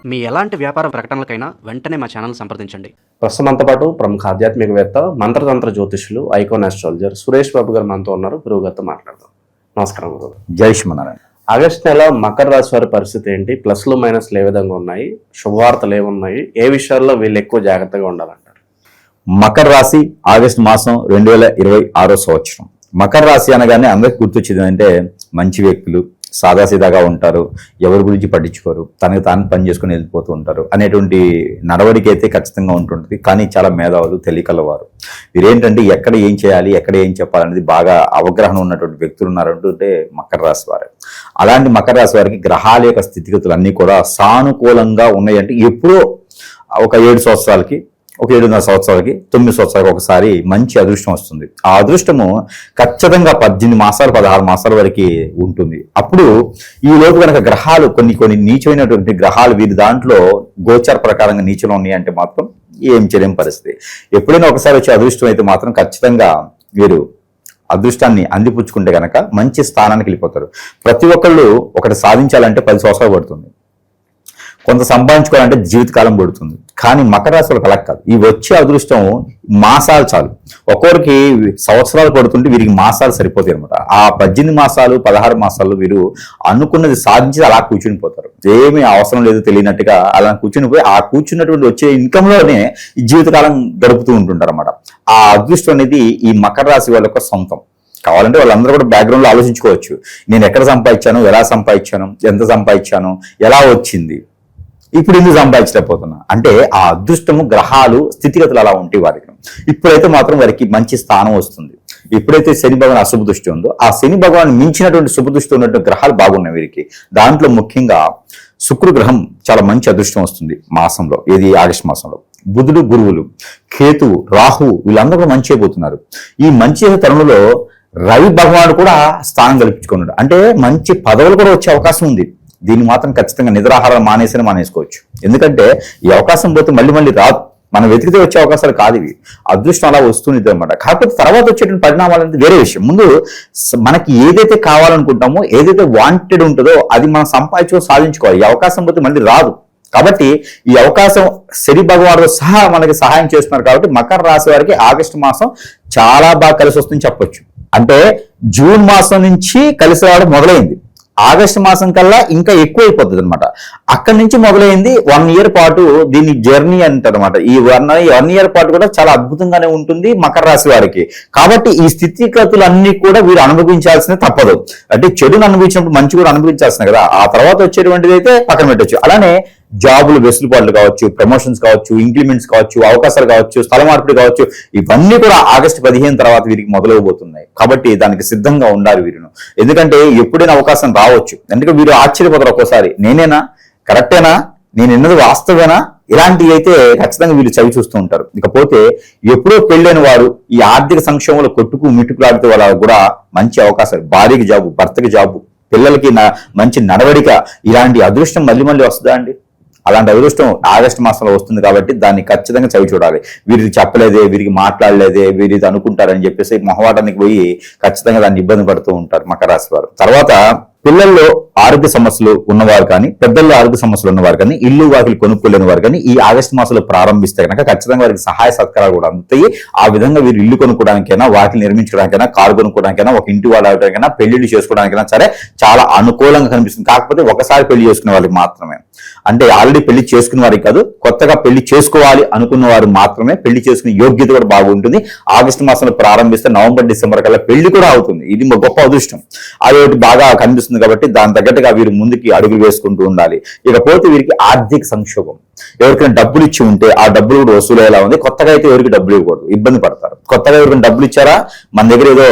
మీ ఎలాంటి వ్యాపార ప్రకటనలకైనా వెంటనే మా ఛానల్ సంప్రదించండి. ప్రస్తుతంతో పాటు ప్రముఖ ఆధ్యాత్మికవేత్త, మంత్రతంత్ర జ్యోతిష్యులు, ఐకాన్ ఆస్ట్రాలజర్ సురేష్ బాబు గారు మనతో ఉన్నారు. గురువు గారితో మాట్లాడదాం. నమస్కారం గురువు. జై శ్రీమన్నారాయణ. ఆగస్టు నెల మకర రాశి వారి పరిస్థితి ఏంటి? ప్లస్లు మైనస్లు ఏ విధంగా ఉన్నాయి? శుభవార్తలు ఏమున్నాయి? ఏ విషయాల్లో వీళ్ళు ఎక్కువ జాగ్రత్తగా ఉండాలంటారు? మకర రాశి ఆగస్టు మాసం 2026 సంవత్సరం. మకర రాశి అనగానే అందరికి గుర్తొచ్చేది అంటే మంచి వ్యక్తులు, సాదాసీదాగా ఉంటారు, ఎవరి గురించి పట్టించుకోరు, తనకి తాను పని చేసుకుని వెళ్ళిపోతూ ఉంటారు అనేటువంటి నడవడిక అయితే ఖచ్చితంగా ఉంటుంటుంది. కానీ చాలా మేధావులు, తెలియకలవారు. వీరేంటంటే ఎక్కడ ఏం చేయాలి, ఎక్కడ ఏం చెప్పాలనేది బాగా అవగాహన ఉన్నటువంటి వ్యక్తులు ఉన్నారంటే మకర రాశి వారు. అలాంటి మకర రాశి వారికి గ్రహాల యొక్క స్థితిగతులు అన్నీ కూడా సానుకూలంగా ఉన్నాయంటే ఎప్పుడో ఒక 7 సంవత్సరాలకి, ఒక 7.5 సంవత్సరాలకి, 9 సంవత్సరాలకి ఒకసారి మంచి అదృష్టం వస్తుంది. ఆ అదృష్టము ఖచ్చితంగా 18 మాసాలు 16 మాసాల వరకు ఉంటుంది. అప్పుడు ఈ లోపు కనుక గ్రహాలు కొన్ని నీచమైనటువంటి గ్రహాలు వీరి దాంట్లో గోచార ప్రకారంగా నీచలో ఉన్నాయంటే మాత్రం ఏం చేయలేని పరిస్థితి. ఎప్పుడైనా ఒకసారి వచ్చే అదృష్టం అయితే మాత్రం ఖచ్చితంగా వీరు అదృష్టాన్ని అందిపుచ్చుకుంటే కనుక మంచి స్థానానికి వెళ్ళిపోతారు. ప్రతి ఒక్కళ్ళు ఒకటి సాధించాలంటే 10 సంవత్సరాలు పడుతుంది, కొంత సంపాదించుకోవాలంటే జీవితకాలం పడుతుంది. కానీ మకర రాశి వాళ్ళకి అలా కాదు. ఈ వచ్చే అదృష్టం మాసాలు చాలు. ఒక్కొక్కరికి సంవత్సరాలు పడుతుంటే వీరికి మాసాలు సరిపోతాయి అనమాట. ఆ 18 మాసాలు 16 మాసాల్లో వీరు అనుకున్నది సాధించి అలా కూర్చుని పోతారు. ఏమీ అవసరం లేదు తెలియనట్టుగా అలా కూర్చుని పోయి ఆ కూర్చున్నటువంటి వచ్చే ఇన్కంలోనే ఈ జీవితకాలం గడుపుతూ ఉంటుంటారు అనమాట. ఆ అదృష్టం అనేది ఈ మకర రాశి వాళ్ళ యొక్క సొంతం. కావాలంటే వాళ్ళందరూ కూడా బ్యాక్గ్రౌండ్ లో ఆలోచించుకోవచ్చు. నేను ఎక్కడ సంపాదించాను, ఎలా సంపాదించాను, ఎంత సంపాదించాను, ఎలా వచ్చింది, ఇప్పుడు ఎందుకు సంపాదించలేకపోతున్నా అంటే ఆ అదృష్టము గ్రహాలు స్థితిగతులు అలా ఉంటాయి వారికి. ఇప్పుడైతే మాత్రం వారికి మంచి స్థానం వస్తుంది. ఎప్పుడైతే శని భగవాన్ అశుభ దృష్టి ఉందో ఆ శని భగవాన్ మించినటువంటి శుభ దృష్టి ఉన్నటువంటి గ్రహాలు బాగున్నాయి వీరికి. దాంట్లో ముఖ్యంగా శుక్రగ్రహం చాలా మంచి అదృష్టం వస్తుంది మాసంలో, ఏది ఆగస్టు మాసంలో. బుధుడు, గురువులు, కేతువు, రాహువు వీళ్ళందరూ కూడా మంచి అయిపోతున్నారు. ఈ మంచి తరుణంలో రవి భగవానుడు కూడా స్థానం కల్పించుకున్నాడు. అంటే మంచి పదవులు కూడా వచ్చే అవకాశం ఉంది. దీన్ని మాత్రం ఖచ్చితంగా నిద్రాహారాలు మానేసుకోవచ్చు. ఎందుకంటే ఈ అవకాశం పోతే మళ్ళీ రాదు. మనం వెతికితే వచ్చే అవకాశాలు కాదు ఇవి. అదృష్టం అలా వస్తుంది అనమాట. కాకపోతే తర్వాత వచ్చేటువంటి పరిణామాలు అనేది వేరే విషయం. ముందు మనకి ఏదైతే కావాలనుకుంటామో, ఏదైతే వాంటెడ్ ఉంటుందో అది మనం సాధించుకోవాలి. ఈ అవకాశం పోతే మళ్ళీ రాదు. కాబట్టి ఈ అవకాశం శని భగవానుడు సహా మనకి సహాయం చేస్తున్నారు. కాబట్టి మకర రాశి వారికి ఆగస్టు మాసం చాలా బాగా కలిసి వస్తుందని చెప్పొచ్చు. అంటే జూన్ మాసం నుంచి కలిసి రావడం మొదలైంది. ఆగస్టు మాసం కల్లా ఇంకా ఎక్కువ అయిపోతుంది అనమాట. అక్కడి నుంచి మొదలైంది 1 ఇయర్ పాటు దీన్ని జర్నీ అంటారు అనమాట. ఈ 1 ఇయర్ పాటు కూడా చాలా అద్భుతంగానే ఉంటుంది మకర రాశి వారికి. కాబట్టి ఈ స్థితిగతులు అన్ని కూడా వీరు అనుభవించాల్సిన తప్పదు. అంటే చెడును అనుభవించినప్పుడు మంచి కూడా అనుభవించాల్సిన కదా. ఆ తర్వాత వచ్చేటువంటిది అయితే పక్కన పెట్టచ్చు. అలానే జాబులు, వెసులుబాట్లు కావచ్చు, ప్రమోషన్స్ కావచ్చు, ఇంక్రిమెంట్స్ కావచ్చు, అవకాశాలు కావచ్చు, స్థల మార్పిడి కావచ్చు, ఇవన్నీ కూడా ఆగస్టు 15 తర్వాత వీరికి మొదలవబోతున్నాయి. కాబట్టి దానికి సిద్ధంగా ఉండాలి వీరును. ఎందుకంటే ఎప్పుడైనా అవకాశం రావచ్చు. ఎందుకంటే వీరు ఆశ్చర్యపోతారు ఒక్కోసారి, నేనేనా, కరెక్టేనా, నేను ఎన్నది వాస్తవేనా, ఇలాంటివి అయితే ఖచ్చితంగా వీళ్ళు చవి చూస్తూ ఉంటారు. ఇకపోతే ఎప్పుడో పెళ్ళైన వారు ఈ ఆర్థిక సంక్షోభంలో మిట్టుకులాడితే వాళ్ళ కూడా మంచి అవకాశాలు, భార్యకి జాబు, భర్తకి జాబు, పిల్లలకి మంచి నడవడిక, ఇలాంటి అదృష్టం మళ్ళీ వస్తుందా అండి? అలాంటి అదృష్టం ఆగస్టు మాసంలో వస్తుంది. కాబట్టి దాన్ని ఖచ్చితంగా చవి చూడాలి. వీరికి చెప్పలేదే, వీరికి మాట్లాడలేదే, వీరి ఇది అనుకుంటారని చెప్పేసి మొహమాటానికి పోయి ఖచ్చితంగా దాన్ని ఇబ్బంది పడుతూ ఉంటారు మకర రాశి వారు. తర్వాత పిల్లల్లో ఆరోగ్య సమస్యలు ఉన్నవారు కానీ, పెద్దల్లో ఆరోగ్య సమస్యలు ఉన్నవారు కానీ, ఇల్లు వాకిలు కొనుక్కోలేని వారు కానీ ఈ ఆగస్టు మాసంలో ప్రారంభిస్తే కనుక ఖచ్చితంగా వారికి సహాయ సత్కారాలు కూడా అందుతాయి. ఆ విధంగా వీరు ఇల్లు కొనుక్కోవడానికైనా, వాకిలు నిర్మించుకోవడానికైనా, కారు కొనుక్కోవడానికైనా, ఒక ఇంటి వాడడానికైనా, పెళ్లిళ్ళు చేసుకోవడానికైనా సరే చాలా అనుకూలంగా కనిపిస్తుంది. కాకపోతే ఒకసారి పెళ్లి చేసుకునే వాళ్ళకి మాత్రమే, అంటే ఆల్రెడీ పెళ్లి చేసుకునే వారికి కాదు, కొత్తగా పెళ్లి చేసుకోవాలి అనుకున్న వారు మాత్రమే పెళ్లి చేసుకునే యోగ్యత కూడా బాగుంటుంది. ఆగస్టు మాసంలో ప్రారంభిస్తే నవంబర్, డిసెంబర్ కల్లా పెళ్లి కూడా అవుతుంది. ఇది గొప్ప అదృష్టం. అది బాగా కనిపిస్తుంది. కాబట్టి దాని తగ్గట్టుగా వీరు ముందుకి అడుగులు వేసుకుంటూ ఉండాలి. ఇకపోతే వీరికి ఆర్థిక సంక్షోభం, ఎవరికైనా డబ్బులు ఇచ్చి ఉంటే ఆ డబ్బులు కూడా వసూలు ఎలా ఉంది. కొత్తగా అయితే ఎవరికి డబ్బులు ఇవ్వకూడదు, ఇబ్బంది పడతారు. కొత్తగా ఎవరికైనా డబ్బులు ఇచ్చారా, మన దగ్గర ఏదో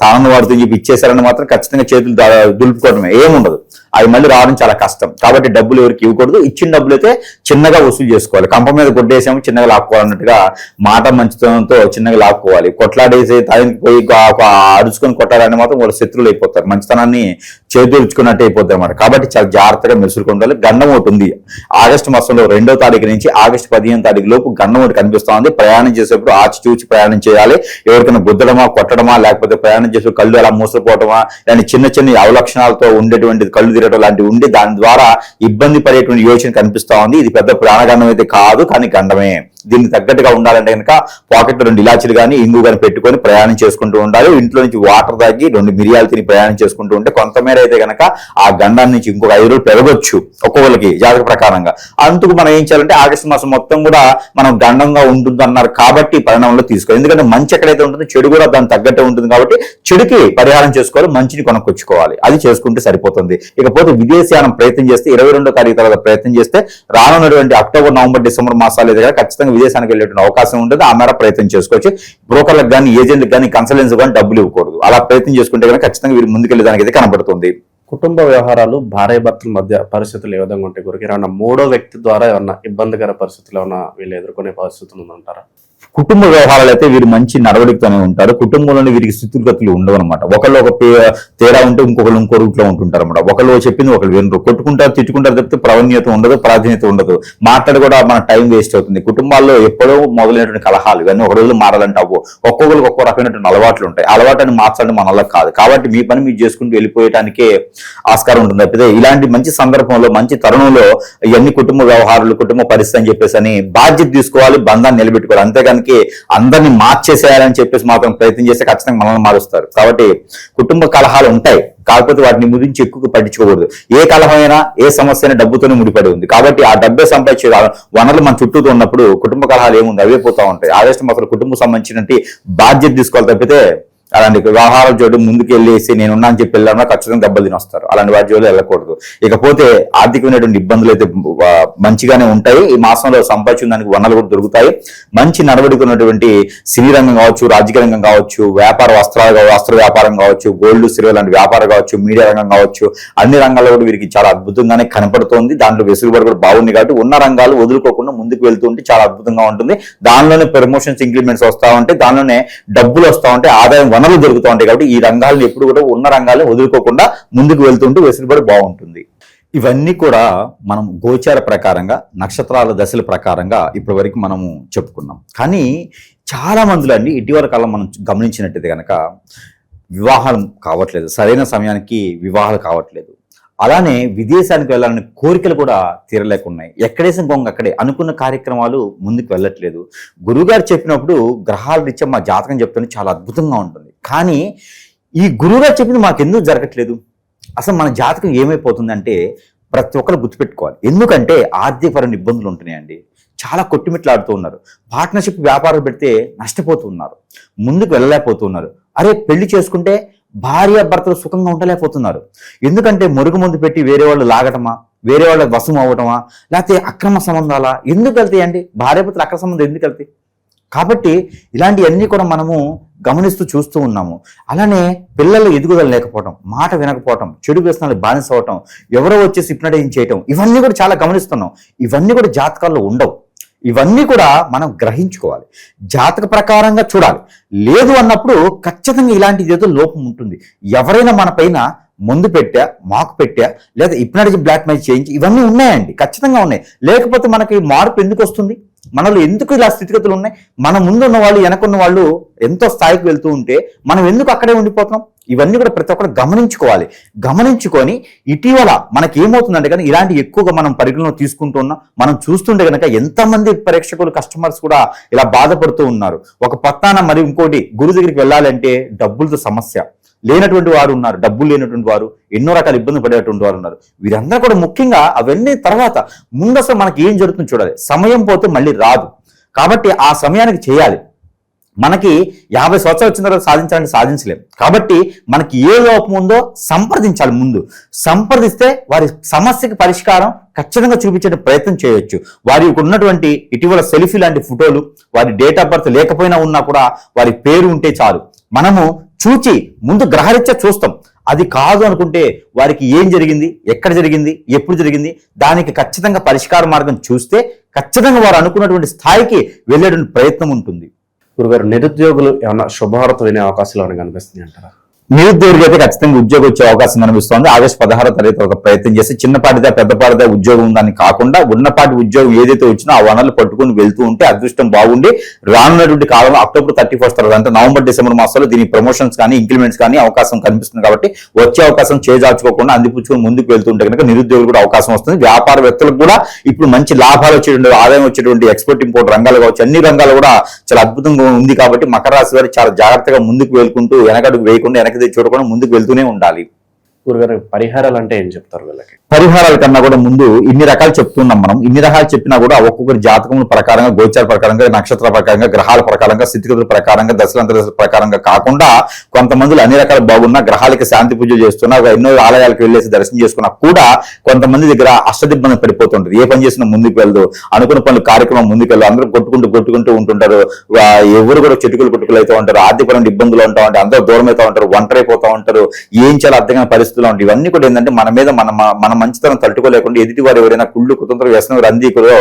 తాను వాడుతూ చెప్పి ఇచ్చేసారని మాత్రం ఖచ్చితంగా చేతులు దులుపుకోవడమే, ఏముండదు. అది మళ్ళీ రావడం చాలా కష్టం. కాబట్టి డబ్బులు ఎవరికి ఇవ్వకూడదు. ఇచ్చిన డబ్బులు అయితే చిన్నగా వసూలు చేసుకోవాలి. కంప మీద కొట్టేసాము చిన్నగా లాక్కోవాలన్నట్టుగా మాట మంచితనంతో చిన్నగా లాక్కోవాలి. కొట్లాడేసి తానికి పోయి అరుచుకొని కొట్టాలని మాత్రం వాళ్ళు శత్రువులు అయిపోతారు. మంచితనాన్ని చేతులుచుకున్నట్టు అయిపోతారు అన్నమాట. కాబట్టి చాలా జాగ్రత్తగా మెసులుకుంటారు. గండం ఒకటి ఉంది ఆగస్టు మాసంలో 2వ తారీఖు నుంచి ఆగస్టు 15వ తారీఖు లోపు గండం ఒకటి కనిపిస్తా ఉంది. ప్రయాణం చేసేప్పుడు ఆచితూచి ప్రయాణం చేయాలి. ఎవరికైనా గుద్దడమా, కొట్టడమా, లేకపోతే ప్రయాణం చేసే కళ్ళు అలా మూసపోవటమా, ఇలాంటి చిన్న అవలక్షణాలతో ఉండేటువంటి కళ్ళు తిరగడం లాంటివి ఉండి దాని ద్వారా ఇబ్బంది పడేటువంటి యోచన కనిపిస్తా ఉంది. ఇది పెద్ద ప్రాణగండం అయితే కాదు, కానీ గండమే. దీనికి తగ్గట్టుగా ఉండాలంటే కనుక పాకెట్ 2 ఇలాచీలు కానీ ఇంగు కానీ పెట్టుకొని ప్రయాణం చేసుకుంటూ ఉండాలి. ఇంట్లో నుంచి వాటర్ తాగి 2 మిరియాలు తిని ప్రయాణం చేసుకుంటూ ఉంటే కొంతమేర అయితే కనుక ఆ గండాన్ని నుంచి ఇంకొక 5 రోజులు పెరగొచ్చు ఒక్కొక్కరికి జాతక ప్రకారంగా. అందుకు మనం ఏం చేయాలంటే ఆగస్టు మాసం మొత్తం కూడా మనం గండంగా ఉంటుంది అన్నారు కాబట్టి పరిణామంలో తీసుకోవాలి. ఎందుకంటే మంచి ఎక్కడైతే ఉంటుందో చెడు కూడా దానికి తగ్గట్టే ఉంటుంది కాబట్టి చెడుకి పరిహారం చేసుకోవాలి, మంచిని కొనుక్కొచ్చుకోవాలి. అది చేసుకుంటే సరిపోతుంది. ఇకపోతే విదేశీయానం ప్రయత్నం చేస్తే 22వ తారీఖు తర్వాత ప్రయత్నం చేస్తే రానున్నటువంటి అక్టోబర్, నవంబర్, డిసెంబర్ మాసాలు అయితే ఖచ్చితంగా విదేశానికి వెళ్ళేటువంటి అవకాశం ఉంటుంది. ఆ మేర ప్రయత్నం చేసుకోవచ్చు. బ్రోకర్లకు కానీ ఏజెంట్లకు కానీ కన్సల్టెన్సీ కానీ డబ్బులు ఇవ్వకూడదు. అలా ప్రయత్నం చేసుకుంటే కనుక ఖచ్చితంగా వీరు ముందుకెళ్ళేదానికి అయితే కనబడుతుంది. కుటుంబ వ్యవహారాలు భార్యాభర్తల మధ్య పరిస్థితులు ఏ విధంగా ఉంటాయి గురికి? ఏమన్నా 3వ వ్యక్తి ద్వారా ఏమన్నా ఇబ్బందికర పరిస్థితులు ఏమన్నా వీళ్ళు ఎదుర్కొనే పరిస్థితులు ఉందంటారా? కుటుంబ వ్యవహారాలు అయితే వీరు మంచి నడవడికతోనే ఉంటారు. కుటుంబంలోనే వీరికి స్థితిగతులు ఉండవు అనమాట. ఒకళ్ళు ఒక తేడా ఉంటే ఇంకొకళ్ళు ఇంకో రూట్లో ఉంటుంటారు అనమాట. ఒకళ్ళు చెప్పింది ఒకళ్ళు వినరు, కొట్టుకుంటారు, తిట్టుకుంటారు తప్పితే ప్రావీణ్యత ఉండదు, ప్రాధాన్యత ఉండదు. మాట్లాడి కూడా మన టైం వేస్ట్ అవుతుంది. కుటుంబాల్లో ఎప్పుడో మొదలైనటువంటి కలహాలు ఇవన్నీ ఒక రోజు మారాలంటే అవ్వు. ఒక్కొక్కరికి ఒక్కో రకమైనటువంటి అలవాట్లు ఉంటాయి. అలవాటుని మార్చాలని మన వల్ల కాదు. కాబట్టి మీ పని మీరు చేసుకుంటూ వెళ్ళిపోయటానికే ఆస్కారం ఉంటుంది తప్పితే ఇలాంటి మంచి సందర్భంలో మంచి తరుణంలో ఇవన్నీ కుటుంబ వ్యవహారాలు, కుటుంబ పరిస్థితి అని చెప్పేసి అని బాధ్యత తీసుకోవాలి, బంధాన్ని నిలబెట్టుకోవాలి. అంతేగాని అందరినీ మార్చేసేయాలని చెప్పేసి మాత్రం ప్రయత్నం చేస్తే ఖచ్చితంగా మనల్ని మారుస్తారు. కాబట్టి కుటుంబ కలహాలు ఉంటాయి, కాకపోతే వాటిని గురించి ఎక్కువగా పట్టించుకోకూడదు. ఏ కలహమైనా ఏ సమస్య అయినా డబ్బుతోనే ముడిపడి ఉంది. కాబట్టి ఆ డబ్బే సంపాదించే వనరులు మన చుట్టూతో ఉన్నప్పుడు కుటుంబ కలహాలు ఏముంది అవే పోతా ఉంటాయి. ఆగస్టు మాత్రం కుటుంబం సంబంధించినటువంటి బాధ్యత తీసుకోవాలి తప్పితే అలాంటి వ్యవహారాల జోడు ముందుకు వెళ్ళేసి నేనున్నా అని చెప్పి వెళ్ళామన్నా ఖచ్చితంగా దెబ్బలు తినొస్తారు. అలాంటి వాటి జోలు వెళ్ళకూడదు. ఇకపోతే ఆర్థికమైనటువంటి ఇబ్బందులు అయితే మంచిగానే ఉంటాయి. ఈ మాసంలో సంపాదించిన దానికి వనరులు కూడా దొరుకుతాయి. మంచి నడవడిక ఉన్నటువంటి సినీ రంగం కావచ్చు, రాజకీయ రంగం కావచ్చు, వస్త్ర వ్యాపారం కావచ్చు, గోల్డ్ సిల్వర్ లాంటి వ్యాపారం కావచ్చు, మీడియా రంగం కావచ్చు, అన్ని రంగాల్లో కూడా వీరికి చాలా అద్భుతంగానే కనపడుతోంది. దాంట్లో వెసులుబాటు కూడా బాగుంది. కాబట్టి ఉన్న రంగాలు వదులుకోకుండా ముందుకు వెళ్తుంటే చాలా అద్భుతంగా ఉంటుంది. దానిలోనే ప్రమోషన్స్, ఇంక్రిమెంట్స్ వస్తూ ఉంటాయి, దానిలోనే డబ్బులు వస్తూ ఉంటాయి, ఆదాయం వనరులు దొరుకుతూ ఉంటాయి. కాబట్టి ఈ రంగాలను ఎప్పుడు కూడా ఉన్న రంగాలను వదులుకోకుండా ముందుకు వెళ్తుంటూ వెసులుబాటు బాగుంటుంది. ఇవన్నీ కూడా మనం గోచార ప్రకారంగా నక్షత్రాల దశల ప్రకారంగా ఇప్పటి వరకు మనము చెప్పుకున్నాం. కానీ చాలా మందిలో అండి ఇటీవల కాలం మనం గమనించినట్టయితే కనుక వివాహాలు కావట్లేదు, సరైన సమయానికి వివాహాలు కావట్లేదు. అలానే విదేశానికి వెళ్ళాలని కోరికలు కూడా తీరలేకున్నాయి. ఎక్కడేసిన గొంగ అక్కడే అనుకున్న కార్యక్రమాలు ముందుకు వెళ్ళట్లేదు. గురువుగారు చెప్పినప్పుడు గ్రహాల రీత్యా మా జాతకం చెప్తుంటే చాలా అద్భుతంగా ఉంటుంది. కానీ ఈ గురువుగారు చెప్పింది మాకు ఎందుకు జరగట్లేదు? అసలు మన జాతకం ఏమైపోతుందంటే ప్రతి ఒక్కరు గుర్తుపెట్టుకోవాలి. ఎందుకంటే ఆర్థికపరమైన ఇబ్బందులు ఉంటున్నాయండి. చాలా కొట్టుమిట్లాడుతూ ఉన్నారు. పార్ట్నర్షిప్ వ్యాపారాలు పెడితే నష్టపోతూ ఉన్నారు, ముందుకు వెళ్ళలేకపోతున్నారు. అరే పెళ్లి చేసుకుంటే భార్య భర్తలు సుఖంగా ఉండలేకపోతున్నారు. ఎందుకంటే మురుగు మందు పెట్టి వేరే వాళ్ళు లాగటమా, వేరే వాళ్ళ వశం అవ్వటమా, లేకపోతే అక్రమ సంబంధాలా? ఎందుకు వెళ్తాయండి? భార్య భర్తలు అక్రమ సంబంధం ఎందుకు వెళ్తాయి? కాబట్టి ఇలాంటివన్నీ కూడా మనము గమనిస్తూ చూస్తూ ఉన్నాము. అలానే పిల్లలు ఎదుగుదల లేకపోవటం, మాట వినకపోవటం, చెడు వ్యసనాలు బానిస అవటం, ఎవరో వచ్చేసి హిప్నటైజ్ చేయటం, ఇవన్నీ కూడా చాలా గమనిస్తున్నాం. ఇవన్నీ కూడా జాతకాల్లో ఉండవు. ఇవన్నీ కూడా మనం గ్రహించుకోవాలి, జాతక ప్రకారంగా చూడాలి. లేదు అన్నప్పుడు ఖచ్చితంగా ఇలాంటిది ఏదో లోపం ఉంటుంది. ఎవరైనా మన పైన ముందు పెట్టా, మాకు పెట్టా, లేదా హిప్నటైజ్ బ్లాక్ మెయిల్ చేయించి ఇవన్నీ ఉన్నాయండి, ఖచ్చితంగా ఉన్నాయి. లేకపోతే మనకి మార్పు ఎందుకు వస్తుంది? మనలో ఎందుకు ఇలా స్థితిగతులు ఉన్నాయి? మన ముందున్న వాళ్ళు, వెనకున్న వాళ్ళు ఎంతో స్థాయికి వెళ్తూ ఉంటే మనం ఎందుకు అక్కడే ఉండిపోతున్నాం? ఇవన్నీ కూడా ప్రతి ఒక్కరు గమనించుకోవాలి. గమనించుకొని ఇటీవల మనకి ఏమవుతుందంటే కనుక ఇలాంటి ఎక్కువగా మనం పరిగణలో తీసుకుంటూ ఉన్నాం. మనం చూస్తుంటే కనుక ఎంతమంది ప్రేక్షకులు, కస్టమర్స్ కూడా ఇలా బాధపడుతూ ఉన్నారు. ఒక పత్తాన మరి ఇంకోటి గురు దగ్గరికి వెళ్ళాలంటే డబ్బులతో సమస్య, లేనటువంటి వారు ఉన్నారు, డబ్బులు లేనటువంటి వారు, ఎన్నో రకాల ఇబ్బంది పడేటువంటి వారు ఉన్నారు. వీరందరూ కూడా ముఖ్యంగా అవన్నీ తర్వాత ముందు అసలు మనకి ఏం జరుగుతుందో చూడాలి. సమయం పోతే మళ్ళీ రాదు. కాబట్టి ఆ సమయానికి చేయాలి. మనకి 50 సంవత్సరాలు వచ్చిన తర్వాత సాధించాలంటే సాధించలేం. కాబట్టి మనకి ఏ లోపం ఉందో సంప్రదించాలి. ముందు సంప్రదిస్తే వారి సమస్యకి పరిష్కారం ఖచ్చితంగా చూపించే ప్రయత్నం చేయొచ్చు. వారికి ఉన్నటువంటి ఇటీవల సెల్ఫీ లాంటి ఫోటోలు, వారి డేట్ ఆఫ్ బర్త్ లేకపోయినా ఉన్నా కూడా వారి పేరు ఉంటే చాలు, మనము చూచి ముందు గ్రహరీత్యా చూస్తాం. అది కాదు అనుకుంటే వారికి ఏం జరిగింది, ఎక్కడ జరిగింది, ఎప్పుడు జరిగింది, దానికి ఖచ్చితంగా పరిష్కార మార్గం చూస్తే ఖచ్చితంగా వారు అనుకున్నటువంటి స్థాయికి వెళ్ళేటువంటి ప్రయత్నం ఉంటుంది. గురుగారు, నిరుద్యోగులు ఏమన్నా శుభవార్త వినే అవకాశాలు ఏమైనా కనిపిస్తుంది అంటారా? నిరుద్యోగికి అయితే ఖచ్చితంగా ఉద్యోగం వచ్చే అవకాశం కనిపిస్తోంది. ఆగస్టు 16వ తారీఖు ఒక ప్రయత్నం చేసి చిన్నపాటిదా పెద్దపాటిదా ఉద్యోగం ఉందని కాకుండా ఉన్నపాటి ఉద్యోగం ఏదైతే వచ్చినా ఆ వనరులు పట్టుకుని వెళ్తూ ఉంటే అదృష్టం బాగుండి రానున్నటువంటి కాలంలో అక్టోబర్ 31 తర్వాత అంటే నవంబర్ డిసెంబర్ మాసాల్లో దీని ప్రమోషన్స్ కానీ ఇంక్రిమెంట్స్ కానీ అవకాశం కనిపిస్తుంది. కాబట్టి వచ్చే అవకాశం చేజార్చుకోకుండా అందిపుచ్చుకొని ముందుకు వెళ్తుంటే కనుక నిరుద్యోగులు కూడా అవకాశం వస్తుంది. వ్యాపారవేత్తలకు కూడా ఇప్పుడు మంచి లాభాలు వచ్చేటువంటి ఆదాయం వచ్చేటువంటి ఎక్స్పోర్ట్ ఇంపోర్ట్ రంగాలు కావచ్చు, అన్ని రంగాలు కూడా చాలా అద్భుతంగా ఉంది. కాబట్టి మకర రాశి వారు చాలా జాగ్రత్తగా ముందుకు వెళ్తుంటూ వెనకడుగు వేయకుండా వెనక్కి చూడకుండా ముందుకు వెళ్తూనే ఉండాలి. గురుగారు, పరిహారాలు అంటే ఏం చెప్తారు వీళ్ళకి? పరిహారాల కన్నా కూడా ముందు ఇన్ని రకాలు చెప్తున్నాం మనం. ఇన్ని రకాలు చెప్పినా కూడా ఒక్కొక్కరి జాతకముల ప్రకారంగా, గోచార ప్రకారంగా, నక్షత్ర ప్రకారంగా, గ్రహాల ప్రకారంగా, స్థితిగతుల ప్రకారంగా, దశలంతర ప్రకారంగా కాకుండా కొంతమందిలో అన్ని రకాలు బాగున్నా, గ్రహాలకి శాంతి పూజలు చేస్తున్నా, ఎన్నో ఆలయాలకు వెళ్ళేసి దర్శనం చేసుకున్నా కూడా కొంతమంది దగ్గర అష్టదిబ్బంది పడిపోతుంటది. ఏ పని చేసినా ముందుకు వెళ్దు, అనుకున్న పనులు కార్యక్రమం ముందుకు వెళ్దు, అందరూ కొట్టుకుంటూ ఉంటుంటారు. ఎవరు కూడా చెట్టుకులు అవుతూ ఉంటారు, ఆర్థికపరమైన ఇబ్బందులు ఉంటా ఉంటారు, అందరూ దూరం అవుతూ ఉంటారు, ఒంటరైపోతూ ఉంటారు, ఏం చాలా అర్థమైన పరిస్థితులు ఉంటాయి. ఇవన్నీ కూడా ఏంటంటే మన మీద మన మంచితనం తట్టుకోలేకుండా ఎదుటి వారు ఎవరైనా కుళ్ళు కుతంత్ర వ్యసనం రందీకులో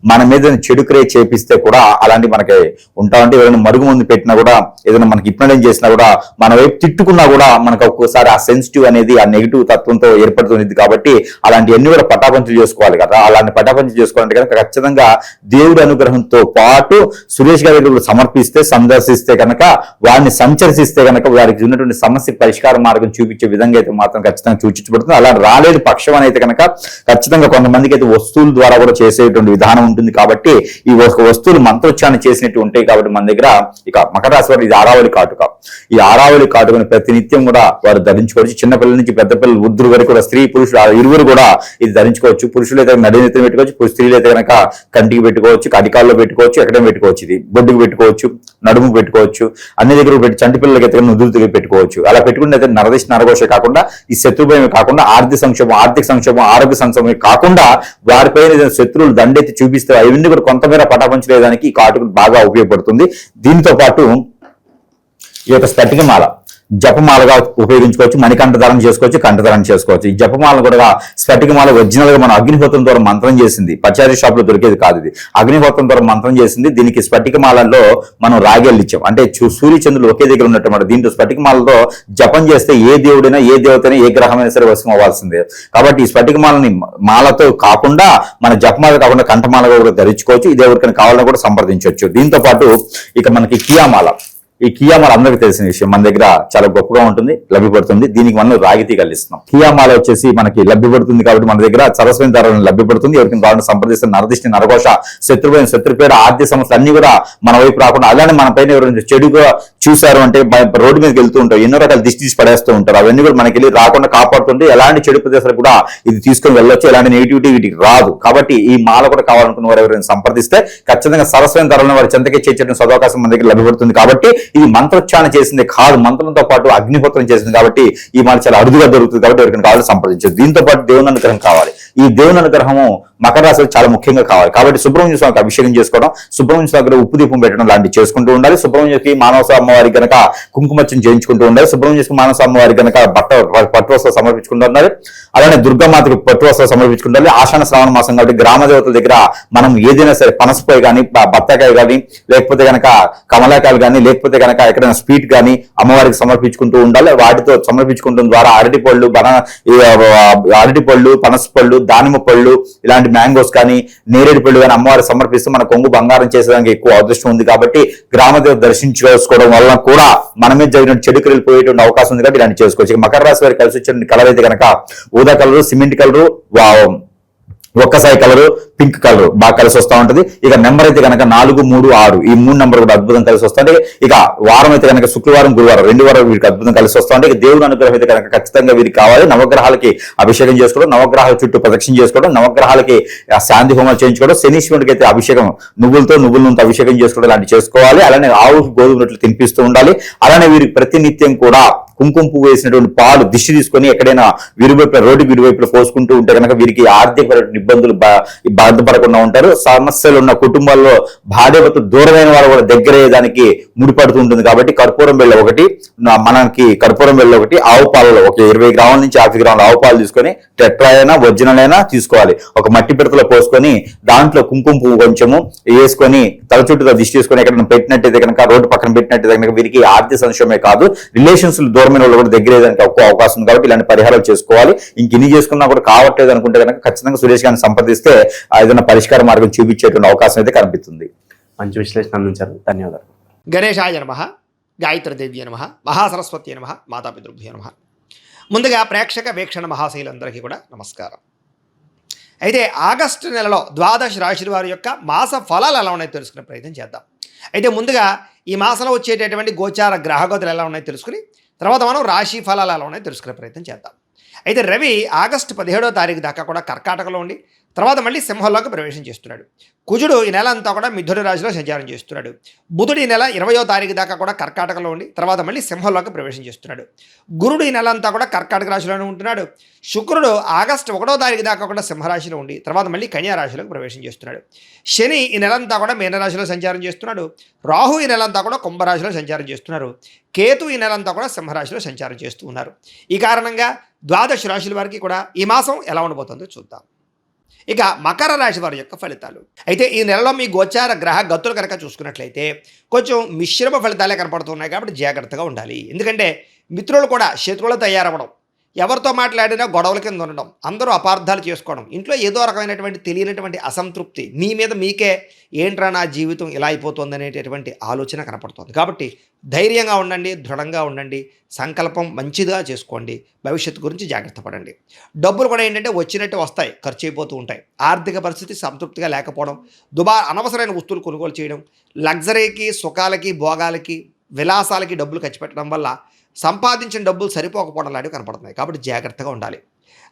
మన మీద చెడు క్రియ చేపిస్తే కూడా అలాంటి మనకి ఉంటా ఉంటే ఎవరైనా మరుగు ముందు పెట్టినా కూడా ఏదైనా మనకి ఇప్నడం చేసినా కూడా మన వైపు తిట్టుకున్నా కూడా మనకు ఒక్కోసారి ఆ సెన్సిటివ్ అనేది ఆ నెగిటివ్ తత్వంతో ఏర్పడుతుంది. కాబట్టి అలాంటివన్నీ కూడా పటాపంచలు చేసుకోవాలి కదా. అలాంటి పటాపంచలు చేసుకోవాలంటే కనుక ఖచ్చితంగా దేవుడి అనుగ్రహంతో పాటు సురేష్ గారి సమర్పిస్తే, సందర్శిస్తే కనుక, వారిని సంచరిస్తే కనుక వారికి ఉన్నటువంటి సమస్య పరిష్కార మార్గం చూపించే విధంగా అయితే మాత్రం ఖచ్చితంగా సూచించబడుతుంది. అలా రాలేని పక్షం అయితే కనుక ఖచ్చితంగా కొంతమందికి అయితే వస్తువుల ద్వారా కూడా చేసేటువంటి విధానం ఉంటుంది. కాబట్టి ఈ వస్తువులు మంత్రోచ్చారణ చేసినట్టు ఉంటాయి. కాబట్టి మన దగ్గర ఇక మకర రాశి వారు ఇది ఆరావళి కాటుక. ఈ ఆరావళి కాటుకని ప్రతి నిత్యం కూడా వారు ధరించుకోవచ్చు. చిన్నపిల్లల నుంచి పెద్ద పిల్లలు, వృద్ధులు వరకు కూడా, స్త్రీ పురుషులు ఇరువురు కూడా ఇది ధరించుకోవచ్చు. పురుషులు అయితే నడినెత్తిన పెట్టుకోవచ్చు, స్త్రీలు అయితే కనుక కంటికి పెట్టుకోవచ్చు, అడికాల్లో పెట్టుకోవచ్చు, ఎక్కడైనా పెట్టుకోవచ్చు. ఇది బొడ్డుకు పెట్టుకోవచ్చు, నడుము పెట్టుకోవచ్చు, అన్ని దగ్గర పెట్టి చంటి పిల్లలకి అయితే నుదురు దగ్గర పెట్టుకోవచ్చు. అలా పెట్టుకుంటే అయితే నరదిశ నరఘోష కాకుండా, ఈ శత్రుభయం కాకుండా, ఆర్థిక సంక్షోభం, ఆరోగ్య సంక్షోభం కాకుండా వారిపైన శత్రువులు దండెత్తి చూపిస్తే అవన్నీ కూడా కొంతమేర పటాపంచలేదానికి ఈ కాటుకు బాగా ఉపయోగపడుతుంది. దీంతో పాటు ఈ యొక్క స్ఫటికమాల జపమాలగా ఉపయోగించుకోవచ్చు, మణికంఠధారణ చేసుకోవచ్చు, కంఠధారణ చేసుకోవచ్చు. ఈ జపమాలను కూడా స్ఫటికమాల ఒరిజినల్ గా మనం అగ్నిహోత్రం ద్వారా మంత్రం చేసింది, పచారీ షాప్ లో దొరికేది కాదు. ఇది అగ్నిహోత్రం ద్వారా మంత్రం చేసింది. దీనికి స్ఫటికమాలలో మనం రాగేళ్ళు ఇచ్చాం, అంటే సూర్యచంద్రులు ఒకే దగ్గర ఉన్నట్టు. దీంట్లో స్ఫటికమాలతో జపం చేస్తే ఏ దేవుడైనా, ఏ దేవతైనా, ఏ గ్రహమైనా సరే వశం అవ్వాల్సిందే. కాబట్టి ఈ స్ఫటికమాలని మాలతో కాకుండా, మన జపమాల కాకుండా కంఠమాలగా కూడా ధరించుకోవచ్చు. ఇది ఎవరికైనా కావాలని కూడా సంప్రదించవచ్చు. దీంతో పాటు ఇక మనకి కియామాల. ఈ కియామాల అందరికీ తెలిసిన విషయం, మన దగ్గర చాలా గొప్పగా ఉంటుంది, లభ్యపడుతుంది. దీనికి మనం రాగితీ కలిగిస్తున్నాం. కియామాల వచ్చేసి మనకి లభ్యపడుతుంది కాబట్టి మన దగ్గర సరస్వతి ధరలను లభ్యపడుతుంది. ఎవరికి కావాలని సంప్రదిస్తున్న నరదిష్టి, నరఘోష, శత్రుపేడ, ఆర్థిక సమస్యలు అన్ని కూడా మన వైపు రాకుండా, అలానే మన పైన ఎవరైనా చెడుగా చూశారు అంటే రోడ్డు మీదకి వెళ్తూ ఉంటారు, ఎన్నో రకాల దిష్టి తీసి పడేస్తూ ఉంటారు. అవన్నీ కూడా మనకి వెళ్ళి రాకుండా కాపాడుతుంటే ఎలాంటి చెడు ప్రదేశాలు కూడా ఇది తీసుకొని వెళ్ళొచ్చు, ఎలాంటి నెగిటివిటీ వీటికి రాదు. కాబట్టి ఈ మాల కూడా కావాలనుకున్న వారు ఎవరైనా సంప్రదిస్తే ఖచ్చితంగా సరస్వతి ధరలను వారి చెంతకే చేర్చడం సదవకాశం మన దగ్గర లభ్యపడుతుంది. కాబట్టి ఇది మంత్రోచ్చారణ చేసింది కాదు, మంత్రంతో పాటు అగ్నిహోత్రం చేసింది. కాబట్టి ఈ మాల చాలా అరుదుగా దొరుకుతుంది. కాబట్టి ఎవరికైనా కావాలని సంప్రదించదు. దీంతో పాటు దేవుని అనుగ్రహం కావాలి. ఈ దేవుని అనుగ్రహము మకర రాశిలో చాలా ముఖ్యంగా కావాలి. కాబట్టి సుబ్రహ్మణ్య స్వామికి అభిషేకం చేసుకోవడం, సుబ్రహ్మణ్య స్వామి ఉప్పు దీపం పెట్టడం లాంటివి చేసుకుంటూ ఉండాలి. సుబ్రహ్మణ్యకి మానవ అమ్మవారికి కనుక కుంకుమచ్చం చేయించుకుంటూ ఉండాలి. సుబ్రహ్మణ్యకి మానవ అమ్మవారికి కనుక పట్టు వస్త్రాలు సమర్పించుకుంటూ ఉండాలి. అలానే దుర్గామాతకి పట్టు వస్త్రాలు సమర్పించుకుంటారు. ఆషాఢ శ్రావణ మాసం కాబట్టి గ్రామ దేవతల దగ్గర మనం ఏదైనా సరే పనసకాయ కానీ, బత్తాకాయ కానీ, లేకపోతే కనుక కమలాకాయలు కానీ, లేకపోతే కనుక ఎక్కడైనా స్వీట్ కానీ అమ్మవారికి సమర్పించుకుంటూ ఉండాలి. వాటితో సమర్పించుకుంటూ ద్వారా అరటిపళ్ళు, పనసపళ్ళు, దానిమ్మ పళ్ళు, ఇలాంటి మ్యాంగోస్ కానీ, నేరేడు పళ్ళు కానీ అమ్మవారికి సమర్పిస్తూ మన కొంగు బంగారం చేసేదానికి ఎక్కువ అదృష్టం ఉంది. కాబట్టి గ్రామదేవ దర్శించుకోవడం వల్ల కూడా మన మీద జరిగిన చెడు క్రియలు పోయేటువంటి అవకాశం ఉంది. కాబట్టి ఇలాంటి చేసుకోవచ్చు. మకర రాశి వారికి కలిసి వచ్చిన కలర్ అయితే కనుక ఊదా కలరు, సిమెంట్ కలరు, ఒక్కసారి కలరు, పింక్ కలర్ బాగా కలిసి వస్తూ ఉంటుంది. ఇక నెంబర్ అయితే కనుక 4, 3, 6 ఈ 3 నెంబర్ కూడా అద్భుతం కలిసి వస్తుంది. ఇక వారం అయితే కనుక శుక్రవారం, గురువారం 2 వారాలు వీరికి అద్భుతం కలిసి వస్తూ ఉంటాయి. ఇక దేవుని అనుగ్రహం అయితే కనుక ఖచ్చితంగా వీరికి కావాలి. నవగ్రహాలకి అభిషేకం చేసుకోవడం, నవగ్రహాల చుట్టూ ప్రదక్షిణ చేసుకోవడం, నవగ్రహాలకి శాంతి హోమాలు చేయించుకోవడం, శనీశ్వరుడికి అయితే అభిషేకం నువ్వుల నూనెతో అభిషేకం చేసుకోవడం లాంటివి చేసుకోవాలి. అలానే ఆవుకి గోధుమ రొట్టెలు తినిపిస్తూ ఉండాలి. అలానే వీరికి ప్రతినిత్యం కూడా కుంకుమ పువ్వు వేసినటువంటి పాలు దిష్టి తీసుకొని ఎక్కడైనా రోడ్డుకి విరువైపులో పోసుకుంటూ ఉంటే కనుక వీరికి ఆర్థికపరమైన ఇబ్బందులు బాధపడకుండా ఉంటారు. సమస్యలు ఉన్న కుటుంబాల్లో భార్యభర్తలు దూరమైన వారు కూడా దగ్గరయ్యేదానికి ముడిపడుతూ ఉంటుంది. కాబట్టి కర్పూరం బెల్ల ఒకటి, ఆవు పాలలో ఒక 20 గ్రాముల నుంచి 50 గ్రాముల ఆవు పాలు తీసుకొని టెట్రా అయినా ఒరిజినల్ అయినా తీసుకోవాలి. ఒక మట్టి పిడతలో పోసుకొని దాంట్లో కుంకుమ పువ్వు కొంచెము వేసుకొని తల చుట్టూ దిష్టి తీసుకొని ఎక్కడైనా పెట్టినట్టయితే కనుక, రోడ్డు పక్కన పెట్టినట్టయితే కనుక వీరికి ఆర్థిక సంక్షోభమే కాదు, రిలేషన్స్ దూరం దూరమైన వాళ్ళు కూడా దగ్గర ఏదానికి ఎక్కువ అవకాశం ఉంది కాబట్టి ఇలాంటి పరిహారాలు చేసుకోవాలి. ఇంక ఇన్ని చేసుకున్నా కూడా కావట్లేదు అనుకుంటే కనుక ఖచ్చితంగా సురేష్ గారిని సంప్రదిస్తే ఏదైనా పరిష్కార మార్గం చూపించేటువంటి అవకాశం అయితే కనిపిస్తుంది. మంచి విశ్లేషణ అందించారు, ధన్యవాదాలు. గణేశాయ నమః, గాయత్రీదేవ్య నమః, మహాసరస్వతి నమః, మాతాపితృభ్యో నమః. ముందుగా ప్రేక్షక వీక్షణ మహాశైలందరికీ కూడా నమస్కారం. అయితే ఆగస్టు నెలలో ద్వాదశ రాశుల వారి యొక్క మాస ఫలాలు ఎలా ఉన్నాయో తెలుసుకునే ప్రయత్నం చేద్దాం. అయితే ముందుగా ఈ మాసంలో వచ్చేటటువంటి గోచార గ్రహగతులు ఎలా ఉన్నాయో తెలుసుకుని తర్వాత మనం రాశి ఫలాలు ఎలా ఉన్నాయో తెలుసుకునే ప్రయత్నం చేద్దాం. అయితే రవి ఆగస్టు 17వ తారీఖు దాకా కూడా కర్కాటకలో ఉండి తర్వాత మళ్ళీ సింహంలోకి ప్రవేశం చేస్తున్నాడు. కుజుడు ఈ నెల అంతా కూడా మిథున రాశిలో సంచారం చేస్తున్నాడు. బుధుడు ఈ నెల 20వ తారీఖు దాకా కూడా కర్కాటకలో ఉండి తర్వాత మళ్ళీ సింహంలోకి ప్రవేశం చేస్తున్నాడు. గురుడు ఈ నెల అంతా కూడా కర్కాటక రాశిలోనే ఉంటున్నాడు. శుక్రుడు ఆగస్టు 1వ తారీఖు దాకా కూడా సింహరాశిలో ఉండి తర్వాత మళ్ళీ కన్యా రాశిలోకి ప్రవేశం చేస్తున్నాడు. శని ఈ నెలంతా కూడా మీనరాశిలో సంచారం చేస్తున్నాడు. రాహు ఈ నెలంతా కూడా కుంభరాశిలో సంచారం చేస్తున్నారు. కేతు ఈ నెలంతా కూడా సింహరాశిలో సంచారం చేస్తూ ఉన్నారు. ఈ కారణంగా ద్వాదశ రాశుల వారికి కూడా ఈ మాసం ఎలా ఉండబోతుందో చూద్దాం. ఇక మకర రాశి వారి యొక్క ఫలితాలు. అయితే ఈ నెలలో మీ గోచార గ్రహ గతులు కనుక చూసుకున్నట్లయితే కొంచెం మిశ్రమ ఫలితాలే కనపడుతున్నాయి కాబట్టి జాగ్రత్తగా ఉండాలి. ఎందుకంటే మిత్రులు కూడా శత్రువులు తయారవ్వడం, ఎవరితో మాట్లాడినా గొడవల కింద ఉండడం, అందరూ అపార్థాలు చేసుకోవడం, ఇంట్లో ఏదో రకమైనటువంటి తెలియనటువంటి అసంతృప్తి, మీ మీద మీకే ఏంట్రా నా జీవితం ఇలా అయిపోతుంది అనేటటువంటి ఆలోచన కనపడుతుంది. కాబట్టి ధైర్యంగా ఉండండి, దృఢంగా ఉండండి, సంకల్పం మంచిగా చేసుకోండి, భవిష్యత్తు గురించి జాగ్రత్త పడండి. డబ్బులు కూడా ఏంటంటే వచ్చినట్టు వస్తాయి, ఖర్చు అయిపోతూ ఉంటాయి. ఆర్థిక పరిస్థితి సంతృప్తిగా లేకపోవడం, అనవసరమైన వస్తువులు కొనుగోలు చేయడం, లగ్జరీకి, సుఖాలకి, భోగాలకి, విలాసాలకి డబ్బులు ఖర్చు పెట్టడం వల్ల సంపాదించిన డబ్బులు సరిపోకపోవడం లాంటివి కనపడుతున్నాయి. కాబట్టి జాగ్రత్తగా ఉండాలి.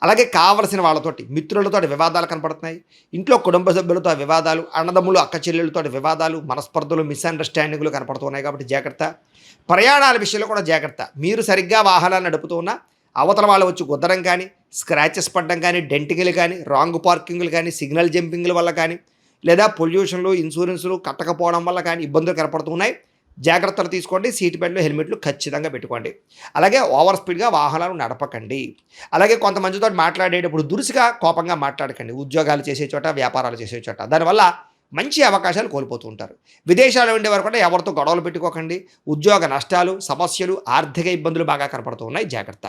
అలాగే కావలసిన వాళ్ళతోటి, మిత్రులతో వివాదాలు కనపడుతున్నాయి. ఇంట్లో కుటుంబ సభ్యులతో వివాదాలు, అన్నదమ్ములు అక్క చెల్లెళ్ళతో వివాదాలు, మనస్పర్ధలు, మిస్అండర్స్టాండింగ్లు కనపడుతున్నాయి. కాబట్టి జాగ్రత్త. ప్రయాణాల విషయంలో కూడా జాగ్రత్త. మీరు సరిగ్గా వాహనాలు నడుపుతూ ఉన్నా అవతల వాళ్ళు వచ్చి గుద్దడం కానీ, స్క్రాచెస్ పడడం కానీ, డెంటింగ్లు కానీ, రాంగ్ పార్కింగ్లు కానీ, సిగ్నల్ జంపింగ్ల వల్ల కానీ, లేదా పొల్యూషన్లు, ఇన్సూరెన్సులు కట్టకపోవడం వల్ల కానీ ఇబ్బందులు కనపడుతున్నాయి. జాగ్రత్తలు తీసుకోండి. సీట్ బెల్ట్లు, హెల్మెట్లు ఖచ్చితంగా పెట్టుకోండి. అలాగే ఓవర్ స్పీడ్గా వాహనాలు నడపకండి. అలాగే కొంతమందితో మాట్లాడేటప్పుడు దురుసుగా, కోపంగా మాట్లాడకండి. ఉద్యోగాలు చేసే చోట, వ్యాపారాలు చేసే చోట దానివల్ల మంచి అవకాశాలు కోల్పోతూ ఉంటారు. విదేశాల్లో ఉండేవారు కూడా ఎవరితో గొడవలు పెట్టుకోకండి. ఉద్యోగ నష్టాలు, సమస్యలు, ఆర్థిక ఇబ్బందులు బాగా కనపడుతూ ఉన్నాయి. జాగ్రత్త.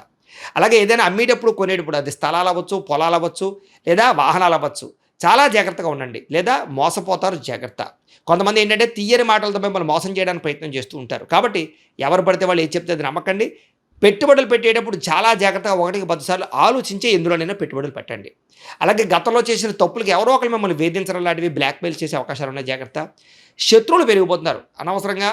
అలాగే ఏదైనా అమ్మేటప్పుడు, కొనేటప్పుడు, అది స్థలాలు అవ్వచ్చు, పొలాలు అవ్వచ్చు, లేదా వాహనాలు అవ్వచ్చు, చాలా జాగ్రత్తగా ఉండండి, లేదా మోసపోతారు. జాగ్రత్త. కొంతమంది ఏంటంటే తీయని మాటలతో మిమ్మల్ని మోసం చేయడానికి ప్రయత్నం చేస్తూ ఉంటారు. కాబట్టి ఎవరు పడితే వాళ్ళు ఏం చెప్తే అది నమ్మకండి. పెట్టుబడులు పెట్టేటప్పుడు చాలా జాగ్రత్తగా 1-10 సార్లు ఆలోచించే ఎందులోనైనా పెట్టుబడులు పెట్టండి. అలాగే గతంలో చేసిన తప్పులకి ఎవరో ఒకరు మిమ్మల్ని వేధించడం లాంటివి, బ్లాక్మెయిల్ చేసే అవకాశాలు ఉన్నాయి. జాగ్రత్త. శత్రువులు పెరిగిపోతున్నారు అనవసరంగా.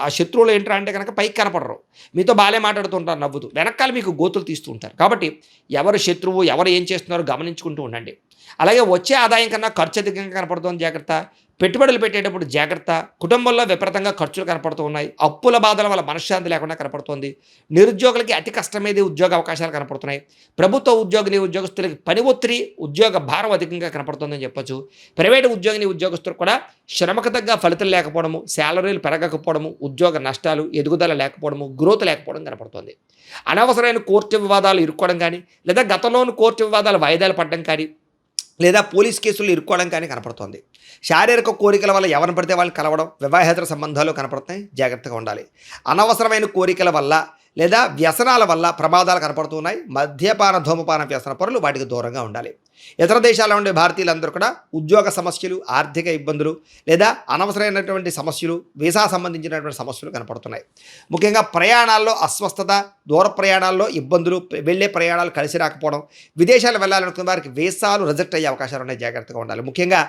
ఆ శత్రువులు ఏంట్రా అంటే కనుక పైకి కనపడరు, మీతో బాగానే మాట్లాడుతుంటారు, నవ్వుతూ, వెనకాల మీకు గోతులు తీస్తూ ఉంటారు. కాబట్టి ఎవరు శత్రువు, ఎవరు ఏం చేస్తున్నారో గమనించుకుంటూ ఉండండి. అలాగే వచ్చే ఆదాయం కన్నా ఖర్చు అధికంగా కనపడుతుంది. జాగ్రత్త. పెట్టుబడులు పెట్టేటప్పుడు జాగ్రత్త. కుటుంబంలో విపరీతంగా ఖర్చులు కనపడుతూ ఉన్నాయి. అప్పుల బాధల వల్ల మనశ్శాంతి లేకుండా కనపడుతోంది. నిరుద్యోగులకి అతి కష్టమేది ఉద్యోగ అవకాశాలు కనపడుతున్నాయి. ప్రభుత్వ ఉద్యోగస్తులకి పని ఒత్తిడి, ఉద్యోగ భారం అధికంగా కనపడుతుందని చెప్పొచ్చు. ప్రైవేటు ఉద్యోగస్తులకు కూడా శ్రమకు తగ్గ ఫలితం లేకపోవడము, శాలరీలు పెరగకపోవడము, ఉద్యోగ నష్టాలు, ఎదుగుదల లేకపోవడము, గ్రోత్ లేకపోవడం కనపడుతుంది. అనవసరమైన కోర్టు వివాదాలు ఇరుక్కోవడం కానీ, లేదా గతంలోని కోర్టు వివాదాలు వాయిదాలు పడడం కానీ, లేదా పోలీస్ కేసులు ఇరుక్కోవడం కానీ కనపడుతోంది. శారీరక కోరికల వల్ల ఎవరిని పడితే వాళ్ళు కలవడం, వివాహేతర సంబంధాలు కనపడుతున్నాయి. జాగ్రత్తగా ఉండాలి. అనవసరమైన కోరికల వల్ల లేదా వ్యసనాల వల్ల ప్రమాదాలు కనపడుతున్నాయి. మద్యపాన, ధూమపాన వ్యసన పరులు వాటికి దూరంగా ఉండాలి. ఇతర దేశాల్లో ఉండే భారతీయులందరూ కూడా ఉద్యోగ సమస్యలు, ఆర్థిక ఇబ్బందులు, లేదా అనవసరమైనటువంటి సమస్యలు, వీసా సంబంధించినటువంటి సమస్యలు కనపడుతున్నాయి. ముఖ్యంగా ప్రయాణాల్లో అస్వస్థత, దూర ప్రయాణాల్లో ఇబ్బందులు, వెళ్ళే ప్రయాణాలు కలిసి రాకపోవడం, విదేశాలు వెళ్ళాలనుకున్న వారికి వీసాలు రిజెక్ట్ అయ్యే అవకాశాలు ఉన్నాయి. జాగ్రత్తగా ఉండాలి. ముఖ్యంగా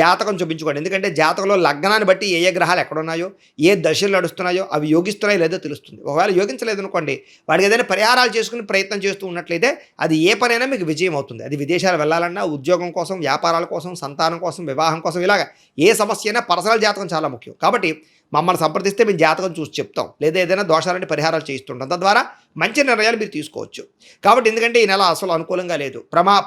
జాతకం చూపించుకోండి. ఎందుకంటే జాతకంలో లగ్నాన్ని బట్టి ఏ గ్రహాలు ఎక్కడున్నాయో, ఏ దశలు నడుస్తున్నాయో అవి యోగిస్తున్నాయో లేదో తెలుస్తుంది. ఒకవేళ యోగించలేదు అనుకోండి, వాడికి ఏదైనా పరిహారాలు చేసుకుని ప్రయత్నం చేస్తూ ఉన్నట్లయితే అది ఏ పనైనా మీకు విజయం అవుతుంది. అది విదేశాలు వెళ్ళాలన్నా, ఉద్యోగం కోసం, వ్యాపారాల కోసం, సంతానం కోసం, వివాహం కోసం, ఇలాగ ఏ సమస్య అయినా పర్సనల్ జాతకం చాలా ముఖ్యం. కాబట్టి మమ్మల్ని సంప్రదిస్తే మేము జాతకం చూసి చెప్తాం, లేదా ఏదైనా దోషాలంటే పరిహారాలు చేయిస్తుంటాం. తద్వారా మంచి నిర్ణయాలు మీరు తీసుకోవచ్చు. కాబట్టి ఎందుకంటే ఈ నెల అసలు అనుకూలంగా లేదు.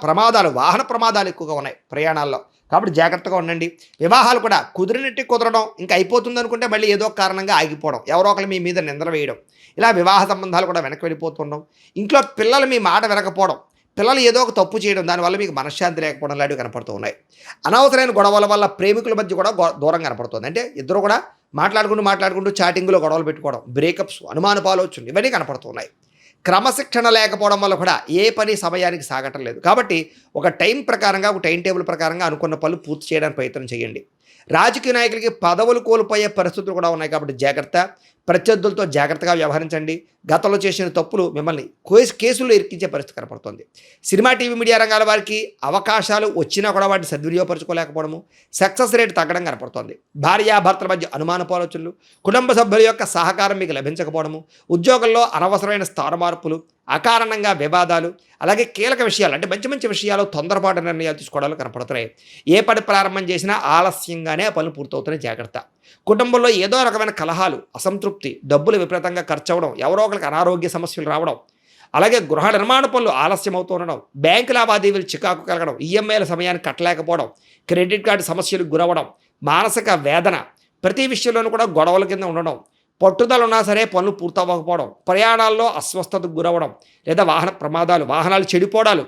ప్రమాదాలు, వాహన ప్రమాదాలు ఎక్కువగా ఉన్నాయి ప్రయాణాల్లో. కాబట్టి జాగ్రత్తగా ఉండండి. వివాహాలు కూడా కుదిరినట్టు కుదరడం, ఇంకా అయిపోతుంది అనుకుంటే మళ్ళీ ఏదో కారణంగా ఆగిపోవడం, ఎవరో ఒకరు మీ మీద నిందలు వేయడం, ఇలా వివాహ సంబంధాలు కూడా వెనక్కి వెళ్ళిపోతుండడం, ఇంట్లో పిల్లలు మీ మాట వినకపోవడం, పిల్లలు ఏదో ఒక తప్పు చేయడం, దానివల్ల మీకు మనశ్శాంతి లేకపోవడం లాంటివి కనపడుతూ ఉన్నాయి. అనవసరమైన గొడవల వల్ల ప్రేమికుల మధ్య కూడా దూరం కనపడుతుంది. అంటే ఇద్దరు కూడా మాట్లాడుకుంటూ చాటింగ్లో గొడవలు పెట్టుకోవడం, బ్రేకప్స్, అనుమానపాలు వచ్చింది, ఇవన్నీ కనపడుతున్నాయి. క్రమశిక్షణ లేకపోవడం వల్ల కూడా ఏ పని సమయానికి సాగటం లేదు. కాబట్టి ఒక టైం ప్రకారంగా, ఒక టైం టేబుల్ ప్రకారంగా అనుకున్న పనులు పూర్తి చేయడానికి ప్రయత్నం చేయండి. రాజకీయ నాయకులకి పదవులు కోల్పోయే పరిస్థితులు కూడా ఉన్నాయి కాబట్టి జాగ్రత్త. ప్రత్యర్థులతో జాగ్రత్తగా వ్యవహరించండి. గతంలో చేసిన తప్పులు మిమ్మల్ని కేసుల్లో ఇరికించే పరిస్థితి కనపడుతుంది. సినిమా, టీవీ, మీడియా రంగాల వారికి అవకాశాలు వచ్చినా కూడా వాటిని సద్వినియోగపరచుకోలేకపోవడము, సక్సెస్ రేట్ తగ్గడం కనపడుతుంది. భార్యాభర్తల మధ్య అనుమానపాలోచనలు, కుటుంబ సభ్యుల యొక్క సహకారం మీకు లభించకపోవడము, ఉద్యోగంలో అనవసరమైన స్థాన మార్పులు, అకారణంగా వివాదాలు, అలాగే కీలక విషయాలు అంటే మంచి మంచి విషయాలు తొందరపాటు నిర్ణయాలు తీసుకోవడాలు కనపడుతున్నాయి. ఏ పని ప్రారంభం చేసినా ఆలస్యంగానే ఆ పనులు పూర్తవుతున్నాయి. జాగ్రత్త. కుటుంబంలో ఏదో రకమైన కలహాలు, అసంతృప్తి, డబ్బులు విపరీతంగా ఖర్చు అవ్వడం, ఎవరో ఒకరికి అనారోగ్య సమస్యలు రావడం, అలాగే గృహ నిర్మాణ పనులు ఆలస్యం అవుతూ ఉండడం, బ్యాంకు లావాదేవీలు చికాకు కలగడం, ఈఎంఐల సమయానికి కట్టలేకపోవడం, క్రెడిట్ కార్డు సమస్యలకు గురవడం, మానసిక వేదన, ప్రతి విషయంలోనూ కూడా గొడవల కింద ఉండడం, పట్టుదల ఉన్నా సరే పనులు పూర్తవ్వకపోవడం, ప్రయాణాల్లో అస్వస్థతకు గురవడం, లేదా వాహన ప్రమాదాలు, వాహనాలు చెడిపోవడాలు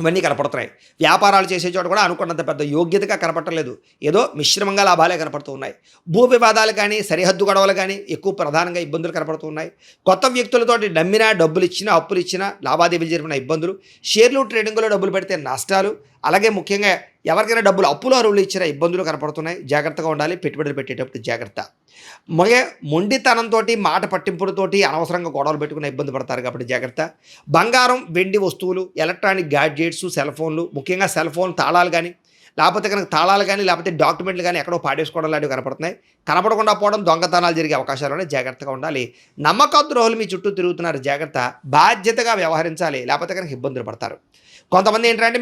ఇవన్నీ కనపడుతున్నాయి. వ్యాపారాలు చేసే చోట కూడా అనుకున్నంత పెద్ద యోగ్యతగా కనపడలేదు. ఏదో మిశ్రమంగా లాభాలే కనపడుతూ ఉన్నాయి. భూ వివాదాలు కానీ, సరిహద్దు గొడవలు కానీ ఎక్కువ ప్రధానంగా ఇబ్బందులు కనపడుతూ ఉన్నాయి. కొత్త వ్యక్తులతోటి నమ్మినా, డబ్బులు ఇచ్చినా, అప్పులు ఇచ్చినా, లావాదేవీలు జరిపిన ఇబ్బందులు, షేర్లు ట్రేడింగ్లో డబ్బులు పెడితే నష్టాలు, అలాగే ముఖ్యంగా ఎవరికైనా డబ్బులు అప్పులు అరువులు ఇచ్చిన ఇబ్బందులు కనపడుతున్నాయి. జాగ్రత్తగా ఉండాలి. పెట్టుబడులు పెట్టేటప్పుడు జాగ్రత్త. మొండితనంతో, మాట పట్టింపులతోటి అనవసరంగా గొడవలు పెట్టుకునే ఇబ్బంది పడతారు కాబట్టి జాగ్రత్త. బంగారం, వెండి వస్తువులు, ఎలక్ట్రానిక్ గ్యాడ్జెట్స్, సెల్ ఫోన్లు, ముఖ్యంగా సెల్ ఫోన్ తాళాలు కానీ, లేకపోతే కనుక తాళాలు కానీ, లేకపోతే డాక్యుమెంట్లు కానీ ఎక్కడో పాడేసుకోవడం లాంటివి కనపడుతున్నాయి. కనపడకుండా పోవడం, దొంగతనాలు జరిగే అవకాశాలు జాగ్రత్తగా ఉండాలి. నమ్మక ద్రోహులు మీ చుట్టూ తిరుగుతున్నారు. జాగ్రత్త. బాధ్యతగా వ్యవహరించాలి, లేకపోతే కనుక ఇబ్బందులు పడతారు. కొంతమంది ఏంటంటే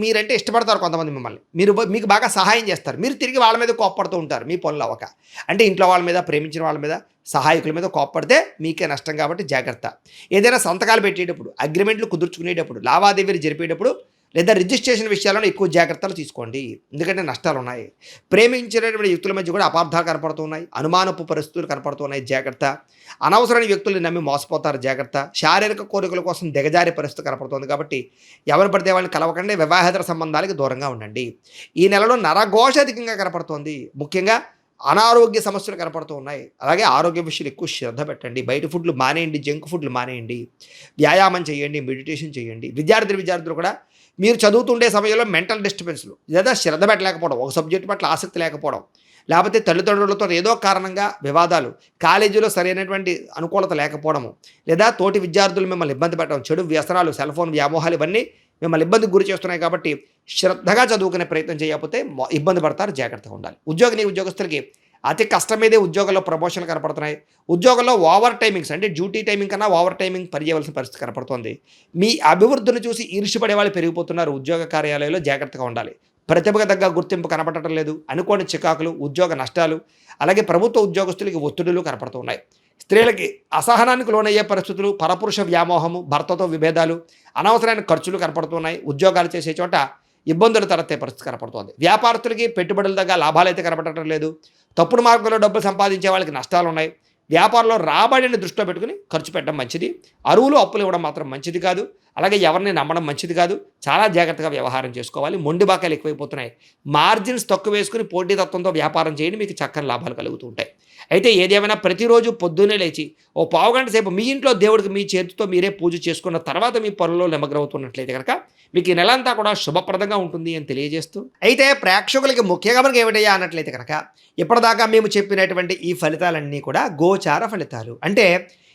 మీరంటే ఇష్టపడతారు. కొంతమంది మిమ్మల్ని మీకు బాగా సహాయం చేస్తారు. మీరు తిరిగి వాళ్ళ మీద కోప్పడుతూ ఉంటారు. మీ పనులు అవ్వక అంటే ఇంట్లో వాళ్ళ మీద, ప్రేమించిన వాళ్ళ మీద, సహాయకుల మీద కోప్పడితే మీకే నష్టం. కాబట్టి జాగ్రత్త. ఏదైనా సంతకాలు పెట్టేటప్పుడు, అగ్రిమెంట్లు కుదుర్చుకునేటప్పుడు, లావాదేవీలు జరిపేటప్పుడు, లేదా రిజిస్ట్రేషన్ విషయాలను ఎక్కువ జాగ్రత్తలు తీసుకోండి. ఎందుకంటే నష్టాలు ఉన్నాయి. ప్రేమించినటువంటి వ్యక్తుల మధ్య కూడా అపార్థాలు కనపడుతున్నాయి. అనుమానపు పరిస్థితులు కనపడుతున్నాయి. జాగ్రత్త. అనవసరమైన వ్యక్తులను నమ్మి మోసపోతారు. జాగ్రత్త. శారీరక కోరికల కోసం దిగజారే పరిస్థితి కనపడుతుంది. కాబట్టి ఎవరు పడితే వాళ్ళని కలవకండి. వివాహేతర సంబంధాలకు దూరంగా ఉండండి. ఈ నెలలో నరఘోష అధికంగా కనపడుతోంది. ముఖ్యంగా అనారోగ్య సమస్యలు కనపడుతూ ఉన్నాయి. అలాగే ఆరోగ్య విషయాలు ఎక్కువ శ్రద్ధ పెట్టండి. బయట ఫుడ్లు మానేయండి. జంక్ ఫుడ్లు మానేయండి. వ్యాయామం చేయండి. మెడిటేషన్ చేయండి. విద్యార్థులు కూడా మీరు చదువుతుండే సమయంలో మెంటల్ డిస్టర్బెన్స్లు, లేదా శ్రద్ధ పెట్టలేకపోవడం, ఒక సబ్జెక్టు పట్ల ఆసక్తి లేకపోవడం, లేకపోతే తల్లిదండ్రులతో ఏదో కారణంగా వివాదాలు, కాలేజీలో సరైనటువంటి అనుకూలత లేకపోవడము, లేదా తోటి విద్యార్థులు మిమ్మల్ని ఇబ్బంది పెట్టడం, చెడు వ్యసనాలు, సెల్ ఫోన్ వ్యామోహాలు ఇవన్నీ మిమ్మల్ని ఇబ్బందికి గురి చేస్తున్నాయి. కాబట్టి శ్రద్ధగా చదువుకునే ప్రయత్నం చేయకపోతే ఇబ్బంది పడతారు. జాగ్రత్తగా ఉండాలి. ఉద్యోగస్తులకి అతి కష్టమేదే ఉద్యోగంలో ప్రమోషన్లు కనపడుతున్నాయి. ఉద్యోగంలో ఓవర్ టైమింగ్స్ అంటే డ్యూటీ టైమింగ్ కన్నా ఓవర్ టైమింగ్ పని చేయవలసిన పరిస్థితి కనపడుతుంది. మీ అభివృద్ధిని చూసి ఈర్ష్యపడే వాళ్ళు పెరిగిపోతున్నారు. ఉద్యోగ కార్యాలయంలో జాగ్రత్తగా ఉండాలి. ప్రతిభకు తగ్గ గుర్తింపు కనపడటం లేదు. అనుకోని చికాకులు, ఉద్యోగ నష్టాలు, అలాగే ప్రభుత్వ ఉద్యోగస్తులకి ఒత్తిడులు కనపడుతున్నాయి. స్త్రీలకి అసహనానికి లోనయ్యే పరిస్థితులు, పరపురుష వ్యామోహము, భర్తతో విభేదాలు, అనవసరమైన ఖర్చులు కనపడుతున్నాయి. ఉద్యోగాలు చేసే చోట ఇబ్బందులు తలెత్తే పరిస్థితి కనపడుతోంది. వ్యాపారస్తులకి పెట్టుబడుల దగ్గర లాభాలు అయితే కనపడటం లేదు. తప్పుడు మార్గంలో డబ్బులు సంపాదించే వాళ్ళకి నష్టాలు ఉన్నాయి. వ్యాపారంలో రాబడిని దృష్టిలో పెట్టుకుని ఖర్చు పెట్టడం మంచిది. అరువులు, అప్పులు ఇవ్వడం మాత్రం మంచిది కాదు. అలాగే ఎవరిని నమ్మడం మంచిది కాదు. చాలా జాగ్రత్తగా వ్యవహారం చేసుకోవాలి. మొండి బాకాలు ఎక్కువైపోతున్నాయి. మార్జిన్స్ తక్కువ వేసుకుని పోటీతత్వంతో వ్యాపారం చేయండి. మీకు చక్కని లాభాలు కలుగుతూ ఉంటాయి. అయితే ఏదేమైనా ప్రతిరోజు పొద్దున్నే లేచి ఓ పావుగంట సేపు మీ ఇంట్లో దేవుడికి మీ చేతితో మీరే పూజ చేసుకున్న తర్వాత మీ పనుల్లో నిమగ్నమవుతున్నట్లయితే కనుక మీకు ఈ నెలంతా కూడా శుభప్రదంగా ఉంటుంది అని తెలియజేస్తూ, అయితే ప్రేక్షకులకి ముఖ్యంగా మనకి ఏమిటయ్యా అన్నట్లయితే కనుక ఇప్పటిదాకా మేము చెప్పినటువంటి ఈ ఫలితాలన్నీ కూడా గోచార ఫలితాలు. అంటే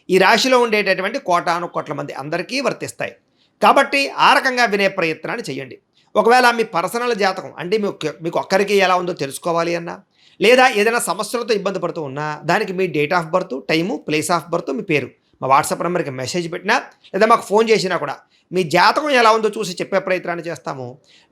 ఈ రాశిలో ఉండేటటువంటి కోటాను కోట్ల మంది అందరికీ వర్తిస్తాయి. కాబట్టి ఆ రకంగా వినే ప్రయత్నాన్ని చేయండి. ఒకవేళ మీ పర్సనల్ జాతకం అంటే మీకు ఒక్కరికి ఎలా ఉందో తెలుసుకోవాలి అన్నా, లేదా ఏదైనా సమస్యలతో ఇబ్బంది పడుతూ ఉన్నా దానికి మీ date of birth, time, place of birth, మీ పేరు మా వాట్సాప్ నెంబర్కి మెసేజ్ పెట్టినా, లేదా మాకు ఫోన్ చేసినా కూడా మీ జాతకం ఎలా ఉందో చూసి చెప్పే ప్రయత్నాన్ని చేస్తాము.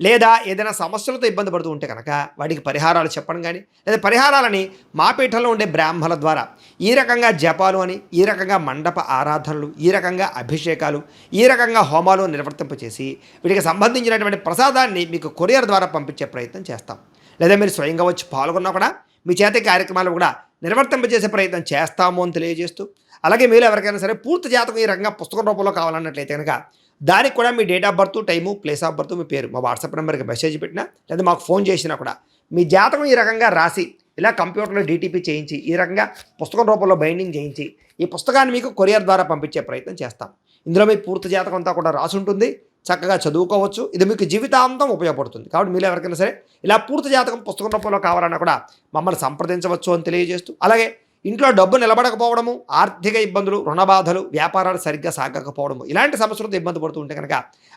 లేదా ఏదైనా సమస్యలతో ఇబ్బంది పడుతూ ఉంటే కనుక వాటికి పరిహారాలు చెప్పడం కానీ, లేదా పరిహారాలని మా పీఠంలో ఉండే బ్రాహ్మణుల ద్వారా ఈ రకంగా జపాలు అని, ఈ రకంగా మండప ఆరాధనలు, ఈ రకంగా అభిషేకాలు, ఈ రకంగా హోమాలు నిర్వర్తింపచేసి వీటికి సంబంధించినటువంటి ప్రసాదాన్ని మీకు కొరియర్ ద్వారా పంపించే ప్రయత్నం చేస్తాం. లేదా మీరు స్వయంగా వచ్చి పాల్గొన్నా కూడా మీ చేత కార్యక్రమాలు కూడా నిర్వర్తింపజేసే ప్రయత్నం చేస్తాము అని తెలియజేస్తూ, అలాగే మీరు ఎవరికైనా సరే పూర్తి జాతకం ఈ రకంగా పుస్తకం రూపంలో కావాలన్నట్లయితే కనుక దానికి కూడా మీ date of birth, time, place of birth, మీ పేరు మా వాట్సాప్ నెంబర్కి మెసేజ్ పెట్టినా, లేదా మాకు ఫోన్ చేసినా కూడా మీ జాతకం ఈ రకంగా రాసి ఇలా కంప్యూటర్లో డీటీపీ చేయించి ఈ రకంగా పుస్తకం రూపంలో బైండింగ్ చేయించి ఈ పుస్తకాన్ని మీకు కొరియర్ ద్వారా పంపించే ప్రయత్నం చేస్తాం. ఇందులో మీ పూర్తి జాతకం అంతా కూడా రాసి ఉంటుంది, చక్కగా చదువుకోవచ్చు. ఇది మీకు జీవితాంతం ఉపయోగపడుతుంది. కాబట్టి మీరు ఎవరికైనా సరే ఇలా పూర్తి జాతకం పుస్తకం రూపంలో కావాలన్నా కూడా మమ్మల్ని సంప్రదించవచ్చు అని తెలియజేస్తూ, అలాగే ఇంట్లో డబ్బు నిలబడకపోవడము, ఆర్థిక ఇబ్బందులు, రుణ బాధలు, వ్యాపారాలు సరిగ్గా సాగకపోవడము, ఇలాంటి సమస్యలతో ఇబ్బంది పడుతూ ఉంటే కనుక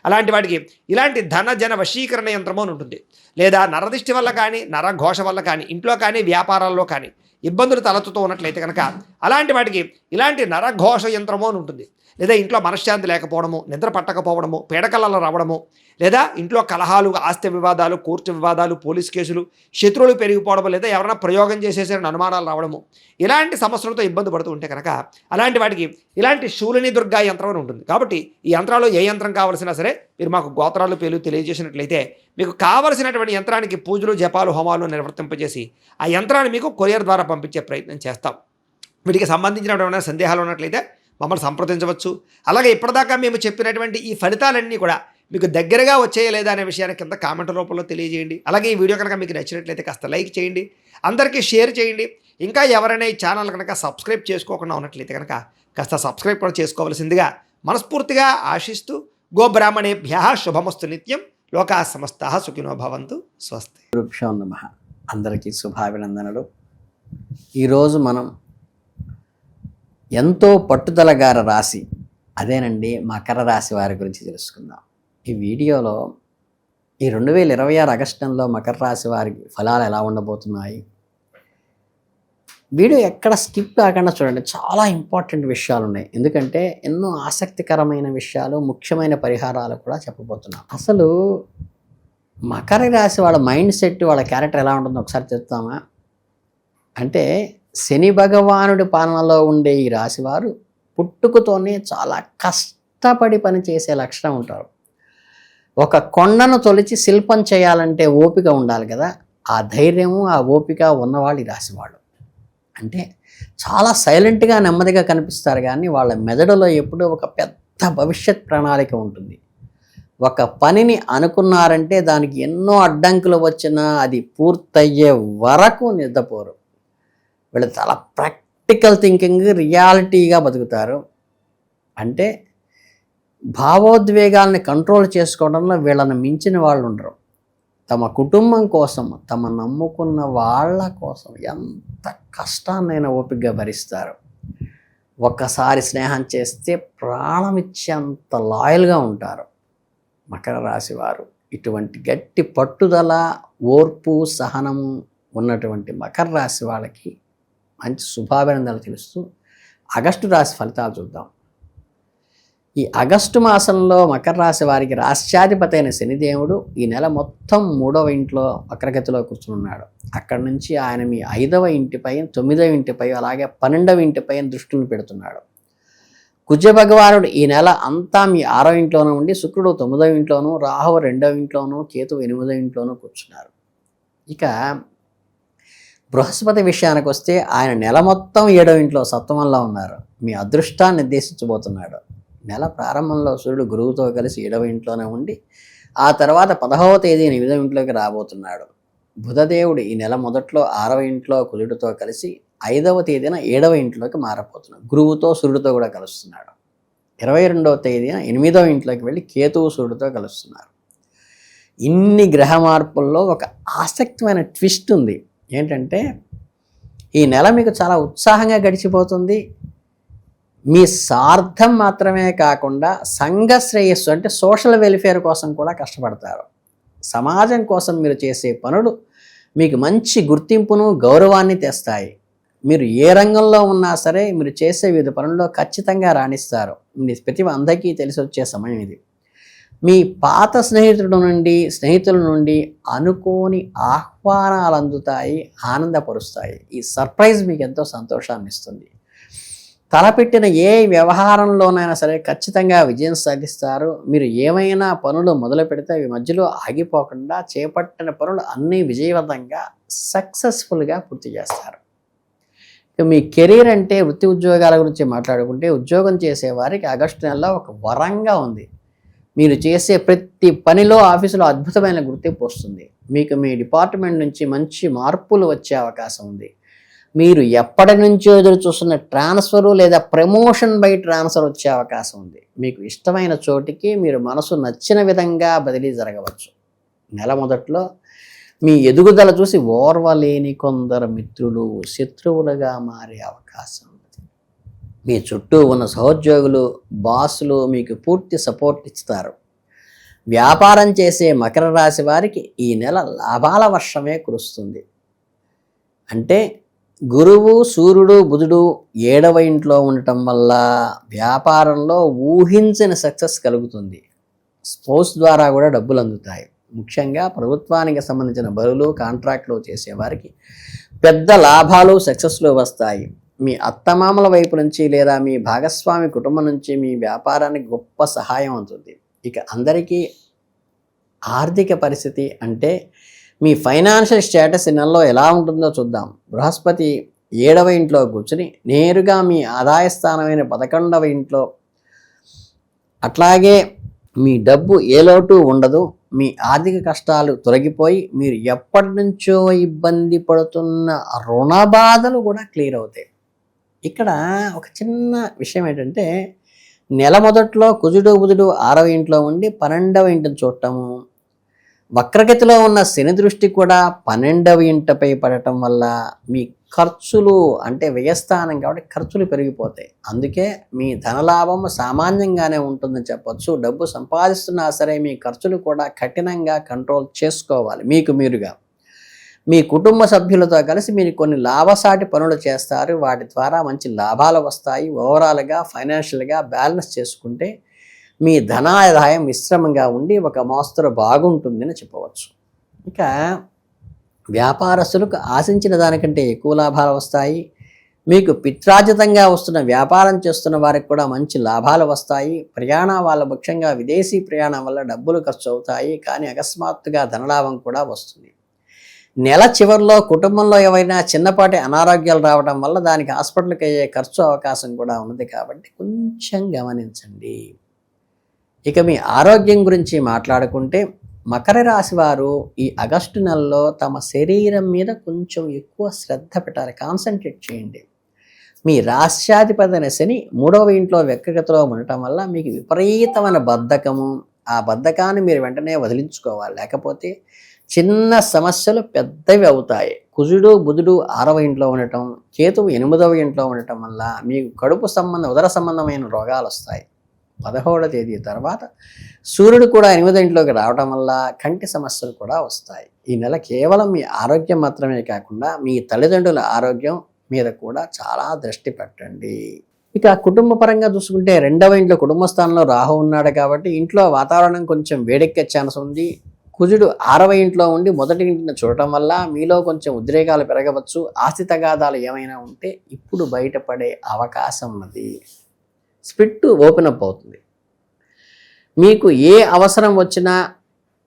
అలాంటి వాటికి ఇలాంటి ధన జన వశీకరణ యంత్రము అని ఉంటుంది. లేదా నరదిష్టి వల్ల కానీ, నరఘోష వల్ల కానీ, ఇంట్లో కానీ, వ్యాపారాల్లో కానీ ఇబ్బందులు తలెత్తుతూ ఉన్నట్లయితే కనుక అలాంటి వాటికి ఇలాంటి నరఘోష యంత్రము అని ఉంటుంది. లేదా ఇంట్లో మనశ్శాంతి లేకపోవడము, నిద్ర పట్టకపోవడము, పీడకలలు రావడము, లేదా ఇంట్లో కలహాలు, ఆస్తి వివాదాలు, కోర్టు వివాదాలు, పోలీస్ కేసులు, శత్రువులు పెరిగిపోవడము, లేదా ఎవరైనా ప్రయోగం చేసేసిన అనుమానాలు రావడము, ఇలాంటి సమస్యలతో ఇబ్బంది పడుతూ ఉంటే కనుక అలాంటి వాటికి ఇలాంటి శూలిని దుర్గా యంత్రం అని ఉంటుంది. కాబట్టి ఈ యంత్రాలు ఏ యంత్రం కావాల్సినా సరే మీరు మాకు గోత్రాలు పేర్లు తెలియజేసినట్లయితే మీకు కావలసినటువంటి యంత్రానికి పూజలు, జపాలు, హోమాలు నిర్వర్తింపజేసి ఆ యంత్రాన్ని మీకు కొరియర్ ద్వారా పంపించే ప్రయత్నం చేస్తాం. వీటికి సంబంధించినటువంటి సందేహాలు ఉన్నట్లయితే మమ్మల్ని సంప్రదించవచ్చు. అలాగే ఇప్పటిదాకా మేము చెప్పినటువంటి ఈ ఫలితాలన్నీ కూడా మీకు దగ్గరగా వచ్చాయా లేదా అనే విషయాన్ని కింద కామెంట్ రూపంలో తెలియజేయండి. అలాగే ఈ వీడియో కనుక మీకు నచ్చినట్లయితే కాస్త లైక్ చేయండి, అందరికీ షేర్ చేయండి. ఇంకా ఎవరైనా ఈ ఛానల్ కనుక సబ్స్క్రైబ్ చేసుకోకుండా ఉన్నట్లయితే కనుక కాస్త సబ్స్క్రైబ్ కూడా చేసుకోవాల్సిందిగా మనస్ఫూర్తిగా ఆశిస్తూ, గోబ్రాహ్మణేభ్యః శుభమస్తు నిత్యం, లోకా సమస్తాః సుఖినో భవంతు. స్వస్తి. గురుభ్యో నమః. అందరికీ శుభాభినందనలు. ఈరోజు మనం ఎంతో పట్టుదలగార రాశి, అదేనండి మకర రాశి వారి గురించి తెలుసుకుందాం. ఈ వీడియోలో ఈ 2026 ఆగస్టు నెలలో మకర రాశి వారికి ఫలాలు ఎలా ఉండబోతున్నాయి, వీడియో ఎక్కడ స్కిప్ కాకుండా చూడండి. చాలా ఇంపార్టెంట్ విషయాలు ఉన్నాయి. ఎందుకంటే ఎన్నో ఆసక్తికరమైన విషయాలు, ముఖ్యమైన పరిహారాలు కూడా చెప్పబోతున్నాం. అసలు మకర రాశి వాళ్ళ మైండ్ సెట్, వాళ్ళ క్యారెక్టర్ ఎలా ఉంటుందో ఒకసారి చెప్తామా? అంటే శని భగవానుడి పాలనలో ఉండే ఈ రాశివారు పుట్టుకతోనే చాలా కష్టపడి పనిచేసే లక్షణం ఉంటారు. ఒక కొండను తొలిచి శిల్పం చేయాలంటే ఓపిక ఉండాలి కదా, ఆ ధైర్యము, ఆ ఓపిక ఉన్నవాళ్ళు ఈ రాశివాళ్ళు. అంటే చాలా సైలెంట్గా, నెమ్మదిగా కనిపిస్తారు, కానీ వాళ్ళ మెదడులో ఎప్పుడూ ఒక పెద్ద భవిష్యత్ ప్రణాళిక ఉంటుంది. ఒక పనిని అనుకున్నారంటే దానికి ఎన్నో అడ్డంకులు వచ్చినా అది పూర్తయ్యే వరకు నిద్రపోరు. వీళ్ళు చాలా ప్రాక్టికల్ థింకింగ్, రియాలిటీగా బతుకుతారు. అంటే భావోద్వేగాల్ని కంట్రోల్ చేసుకోవడంలో వీళ్ళని మించిన వాళ్ళు ఉండరు. తమ కుటుంబం కోసం, తమ నమ్ముకున్న వాళ్ళ కోసం ఎంత కష్టాన్నైనా ఓపికగా భరిస్తారు. ఒక్కసారి స్నేహం చేస్తే ప్రాణం ఇచ్చేంత లాయల్గా ఉంటారు మకర రాశి వారు. ఇటువంటి గట్టి పట్టుదల, ఓర్పు, సహనము ఉన్నటువంటి మకర రాశి వాళ్ళకి మంచి శుభాభినందనలు తెలుస్తూ ఆగస్టు రాశి ఫలితాలు చూద్దాం. ఈ ఆగస్టు మాసంలో మకర రాశి వారికి రాశ్యాధిపతి అయిన శనిదేవుడు ఈ నెల మొత్తం 3వ ఇంట్లో వక్రగతిలో కూర్చున్నాడు. అక్కడి నుంచి ఆయన మీ 5వ ఇంటిపై, 9వ ఇంటిపై, అలాగే 12వ ఇంటిపై దృష్టిని పెడుతున్నాడు. కుజ భగవానుడు ఈ నెల అంతా మీ 6వ ఇంట్లోనూ ఉండి, శుక్రుడు 9వ ఇంట్లోనూ, రాహువు 2వ ఇంట్లోనూ, కేతువు 8వ ఇంట్లోనూ కూర్చున్నారు. ఇక బృహస్పతి విషయానికి వస్తే ఆయన నెల మొత్తం 7వ ఇంట్లో సప్తమంలో ఉన్నారు. మీ అదృష్టాన్ని నిర్దేశించబోతున్నాడు. నెల ప్రారంభంలో సూర్యుడు గురువుతో కలిసి 7వ ఇంట్లోనే ఉండి ఆ తర్వాత 15వ తేదీన 8వ ఇంట్లోకి రాబోతున్నాడు. బుధదేవుడు ఈ నెల మొదట్లో 6వ ఇంట్లో కుజుడితో కలిసి 5వ తేదీన 7వ ఇంట్లోకి మారబోతున్నాడు. గురువుతో సూర్యుడితో కూడా కలుస్తున్నాడు. 22వ తేదీన 8వ ఇంట్లోకి వెళ్ళి కేతువు సూర్యుడితో కలుస్తున్నారు. ఇన్ని గ్రహ మార్పుల్లో ఒక ఆసక్తిమైన ట్విస్ట్ ఉంది. ఏంటంటే ఈ నెల మీకు చాలా ఉత్సాహంగా గడిచిపోతుంది. మీ స్వార్థం మాత్రమే కాకుండా సంఘ శ్రేయస్సు అంటే సోషల్ వెల్ఫేర్ కోసం కూడా కష్టపడతారు. సమాజం కోసం మీరు చేసే పనులు మీకు మంచి గుర్తింపును, గౌరవాన్ని తెస్తాయి. మీరు ఏ రంగంలో ఉన్నా సరే మీరు చేసే వివిధ పనుల్లో ఖచ్చితంగా రాణిస్తారు. మీ ప్రతిభ అందరికీ తెలిసి వచ్చే సమయం ఇది. మీ పాత స్నేహితుల నుండి అనుకోని ఆహ్వానాలు అందుతాయి, ఆనందపరుస్తాయి. ఈ సర్ప్రైజ్ మీకు ఎంతో సంతోషాన్ని ఇస్తుంది. తలపెట్టిన ఏ వ్యవహారంలోనైనా సరే ఖచ్చితంగా విజయం సాధిస్తారు. మీరు ఏమైనా పనులు మొదలు పెడితే అవి మధ్యలో ఆగిపోకుండా చేపట్టిన పనులు అన్నీ విజయవంతంగా సక్సెస్ఫుల్గా పూర్తి చేస్తారు. మీ కెరీర్ అంటే వృత్తి ఉద్యోగాల గురించి మాట్లాడుకుంటే, ఉద్యోగం చేసేవారికి ఆగస్టు నెలలో ఒక వరంగా ఉంది. మీరు చేసే ప్రతి పనిలో ఆఫీసులో అద్భుతమైన గుర్తింపు వస్తుంది. మీకు మీ డిపార్ట్మెంట్ నుంచి మంచి మార్పులు వచ్చే అవకాశం ఉంది. మీరు ఎప్పటి నుంచో ఎదురు చూస్తున్న ట్రాన్స్ఫరు లేదా ప్రమోషన్ బై ట్రాన్స్ఫర్ వచ్చే అవకాశం ఉంది. మీకు ఇష్టమైన చోటికి మీరు మనసు నచ్చిన విధంగా బదిలీ జరగవచ్చు. నెల మొదట్లో మీ ఎదుగుదల చూసి ఓర్వలేని కొందరు మిత్రులు శత్రువులుగా మారే అవకాశం ఉంది. మీ చుట్టూ ఉన్న సహోద్యోగులు బాసులు మీకు పూర్తి సపోర్ట్ ఇస్తారు. వ్యాపారం చేసే మకర రాశి వారికి ఈ నెల లాభాల వర్షమే కురుస్తుంది. అంటే గురువు సూర్యుడు బుధుడు 7వ ఇంట్లో ఉండటం వల్ల వ్యాపారంలో ఊహించిన సక్సెస్ కలుగుతుంది. స్పోర్ట్స్ ద్వారా కూడా డబ్బులు అందుతాయి. ముఖ్యంగా ప్రభుత్వానికి సంబంధించిన బరువులు కాంట్రాక్టులు చేసేవారికి పెద్ద లాభాలు సక్సెస్లు వస్తాయి. మీ అత్తమామల వైపు నుంచి లేదా మీ భాగస్వామి కుటుంబం నుంచి మీ వ్యాపారానికి గొప్ప సహాయం అవుతుంది. ఇక అందరికీ ఆర్థిక పరిస్థితి అంటే మీ ఫైనాన్షియల్ స్టేటస్ ఈ నెలలో ఎలా ఉంటుందో చూద్దాం. బృహస్పతి 7వ ఇంట్లో కూర్చుని నేరుగా మీ ఆదాయ స్థానమైన 11వ ఇంట్లో, అట్లాగే మీ డబ్బు ఏ లోటు ఉండదు. మీ ఆర్థిక కష్టాలు తొలగిపోయి మీరు ఎప్పటి నుంచో ఇబ్బంది పడుతున్న రుణ బాధలు కూడా క్లియర్ అవుతాయి. ఇక్కడ ఒక చిన్న విషయం ఏంటంటే నెల మొదట్లో కుజుడు బుధుడు 6వ ఇంట్లో ఉండి 12వ ఇంటిని చూడటము, వక్రగతిలో ఉన్న శని దృష్టి కూడా 12వ ఇంటపై పడటం వల్ల మీ ఖర్చులు అంటే వ్యయస్థానం కాబట్టి ఖర్చులు పెరిగిపోతాయి. అందుకే మీ ధనలాభం సామాన్యంగానే ఉంటుందని చెప్పొచ్చు. డబ్బు సంపాదిస్తున్నా సరే మీ ఖర్చులు కూడా కఠినంగా కంట్రోల్ చేసుకోవాలి. మీకు మీరుగా మీ కుటుంబ సభ్యులతో కలిసి మీరు కొన్ని లాభసాటి పనులు చేస్తారు. వాటి ద్వారా మంచి లాభాలు వస్తాయి. ఓవరాల్గా ఫైనాన్షియల్గా బ్యాలెన్స్ చేసుకుంటే మీ ధనాదాయం మిశ్రమంగా ఉండి ఒక మోస్తరు బాగుంటుందని చెప్పవచ్చు. ఇక వ్యాపారస్తులకు ఆశించిన దానికంటే ఎక్కువ లాభాలు వస్తాయి. మీకు పిత్రార్జితంగా వస్తున్న వ్యాపారం చేస్తున్న వారికి కూడా మంచి లాభాలు వస్తాయి. ప్రయాణం వల్ల ముఖ్యంగా విదేశీ ప్రయాణం వల్ల డబ్బులు ఖర్చు అవుతాయి, కానీ అకస్మాత్తుగా ధనలాభం కూడా వస్తుంది. నెల చివరిలో కుటుంబంలో ఏవైనా చిన్నపాటి అనారోగ్యాలు రావడం వల్ల దానికి హాస్పిటల్కి అయ్యే ఖర్చు అవకాశం కూడా ఉన్నది, కాబట్టి కొంచెం గమనించండి. ఇక మీ ఆరోగ్యం గురించి మాట్లాడుకుంటే మకర రాశి వారు ఈ ఆగస్టు నెలలో తమ శరీరం మీద కొంచెం ఎక్కువ శ్రద్ధ పెట్టాలి, కాన్సన్ట్రేట్ చేయండి. మీ రాశ్యాధిపతి శని 3వ ఇంట్లో వ్యక్తిగతలో ఉండటం వల్ల మీకు విపరీతమైన బద్ధకము, ఆ బద్ధకాన్ని మీరు వెంటనే వదిలించుకోవాలి, లేకపోతే చిన్న సమస్యలు పెద్దవి అవుతాయి. కుజుడు బుధుడు 6వ ఇంట్లో ఉండటం, కేతువు 8వ ఇంట్లో ఉండటం వల్ల మీకు కడుపు సంబంధం ఉదర సంబంధమైన రోగాలు వస్తాయి. 11వ తేదీ తర్వాత సూర్యుడు కూడా 8వ ఇంట్లోకి రావడం వల్ల కంటి సమస్యలు కూడా వస్తాయి. ఈ నెల కేవలం మీ ఆరోగ్యం మాత్రమే కాకుండా మీ తల్లిదండ్రుల ఆరోగ్యం మీద కూడా చాలా దృష్టి పెట్టండి. ఇక కుటుంబ పరంగా చూసుకుంటే 2వ ఇంట్లో కుటుంబ స్థానంలో రాహు ఉన్నాడు కాబట్టి ఇంట్లో వాతావరణం కొంచెం వేడెక్కే ఛాన్స్ ఉంది. కుజుడు 6వ ఇంట్లో ఉండి మొదటి ఇంటిని చూడటం వల్ల మీలో కొంచెం ఉద్రేకాలు పెరగవచ్చు. ఆస్తి తగాదాలు ఏమైనా ఉంటే ఇప్పుడు బయటపడే అవకాశం ఉన్నది. స్పిట్ ఓపెన్ అప్ అవుతుంది. మీకు ఏ అవసరం వచ్చినా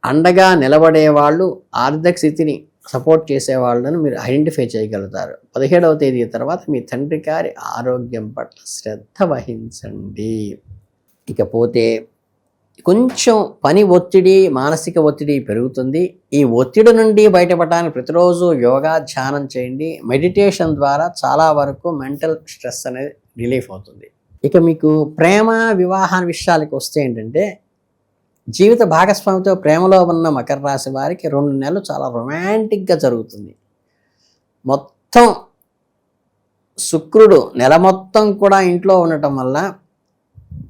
అండగా నిలబడే వాళ్ళు, ఆర్థిక స్థితిని సపోర్ట్ చేసే వాళ్ళని మీరు ఐడెంటిఫై చేయగలుగుతారు. 17వ తేదీ తర్వాత మీ తండ్రి గారి ఆరోగ్యం పట్ల శ్రద్ధ వహించండి. ఇకపోతే కొంచెం పని ఒత్తిడి, మానసిక ఒత్తిడి పెరుగుతుంది. ఈ ఒత్తిడి నుండి బయటపడడానికి ప్రతిరోజు యోగా, ధ్యానం చేయండి. మెడిటేషన్ ద్వారా చాలా వరకు మెంటల్ స్ట్రెస్ అనేది రిలీఫ్ అవుతుంది. ఇక మీకు ప్రేమ వివాహ విషయాలకు వస్తే ఏంటంటే జీవిత భాగస్వామితో ప్రేమలో ఉన్న మకర రాశి వారికి 2 నెలలు చాలా రొమాంటిక్గా జరుగుతుంది. మొత్తం శుక్రుడు నెల మొత్తం కూడా ఇంట్లో ఉండటం వల్ల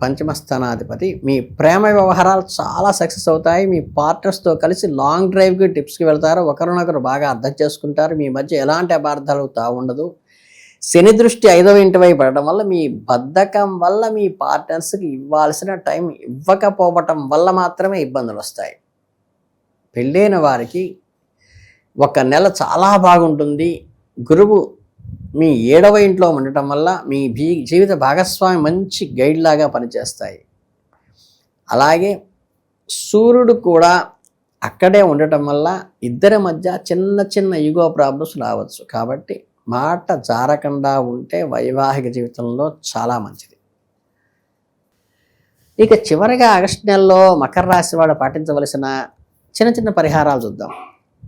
పంచమ స్థానాధిపతి మీ ప్రేమ వ్యవహారాలు చాలా సక్సెస్ అవుతాయి. మీ పార్ట్నర్స్తో కలిసి లాంగ్ డ్రైవ్కి ట్రిప్స్కి వెళ్తారు. ఒకరినొకరు బాగా అర్థం చేసుకుంటారు. మీ మధ్య ఎలాంటి అపార్థాలు ఉండదు. శని దృష్టి 5వ ఇంటి వైపు పడటం వల్ల మీ బద్ధకం వల్ల మీ పార్ట్నర్స్కి ఇవ్వాల్సిన టైం ఇవ్వకపోవటం వల్ల మాత్రమే ఇబ్బందులు వస్తాయి. పెళ్ళైన వారికి 1 నెల చాలా బాగుంటుంది. గురువు మీ 7వ ఇంట్లో ఉండటం వల్ల మీ జీవిత భాగస్వామి మంచి గైడ్ లాగా పనిచేస్తాయి. అలాగే సూర్యుడు కూడా అక్కడే ఉండటం వల్ల ఇద్దరి మధ్య చిన్న చిన్న ఈగో ప్రాబ్లమ్స్ రావచ్చు. కాబట్టి మాట జారకుండా ఉంటే వైవాహిక జీవితంలో చాలా మంచిది. ఇక చివరిగా ఆగస్టు నెలలో మకర రాశి వాడు పాటించవలసిన చిన్న చిన్న పరిహారాలు చూద్దాం.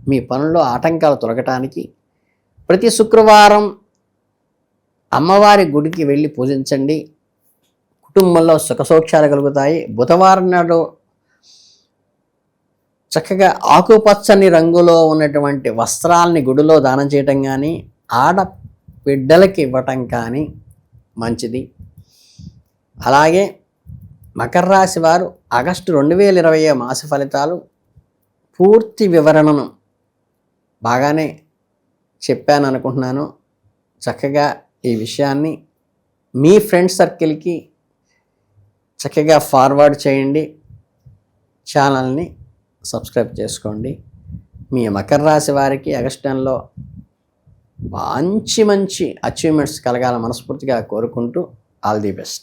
మీ పనుల్లో ఆటంకాలు తొలగటానికి ప్రతి శుక్రవారం అమ్మవారి గుడికి వెళ్ళి పూజించండి. కుటుంబంలో సుఖసౌఖ్యాలు కలుగుతాయి. బుధవారం నాడు చక్కగా ఆకుపచ్చని రంగులో ఉన్నటువంటి వస్త్రాలని గుడిలో దానం చేయటం కానీ ఆడబిడ్డలకి ఇవ్వటం కానీ మంచిది. అలాగే మకర రాశి వారు ఆగస్టు 2020 మాస ఫలితాలు పూర్తి వివరణను బాగానే చెప్పాను అనుకుంటున్నాను. చక్కగా ఈ విషయాన్ని మీ ఫ్రెండ్ సర్కిల్కి చక్కగా ఫార్వర్డ్ చేయండి. ఛానల్ని సబ్స్క్రైబ్ చేసుకోండి. మీ మకర రాశి వారికి ఆగస్టు నెలలో మంచి అచీవ్మెంట్స్ కలగాలని మనస్ఫూర్తిగా కోరుకుంటూ ఆల్ ది బెస్ట్.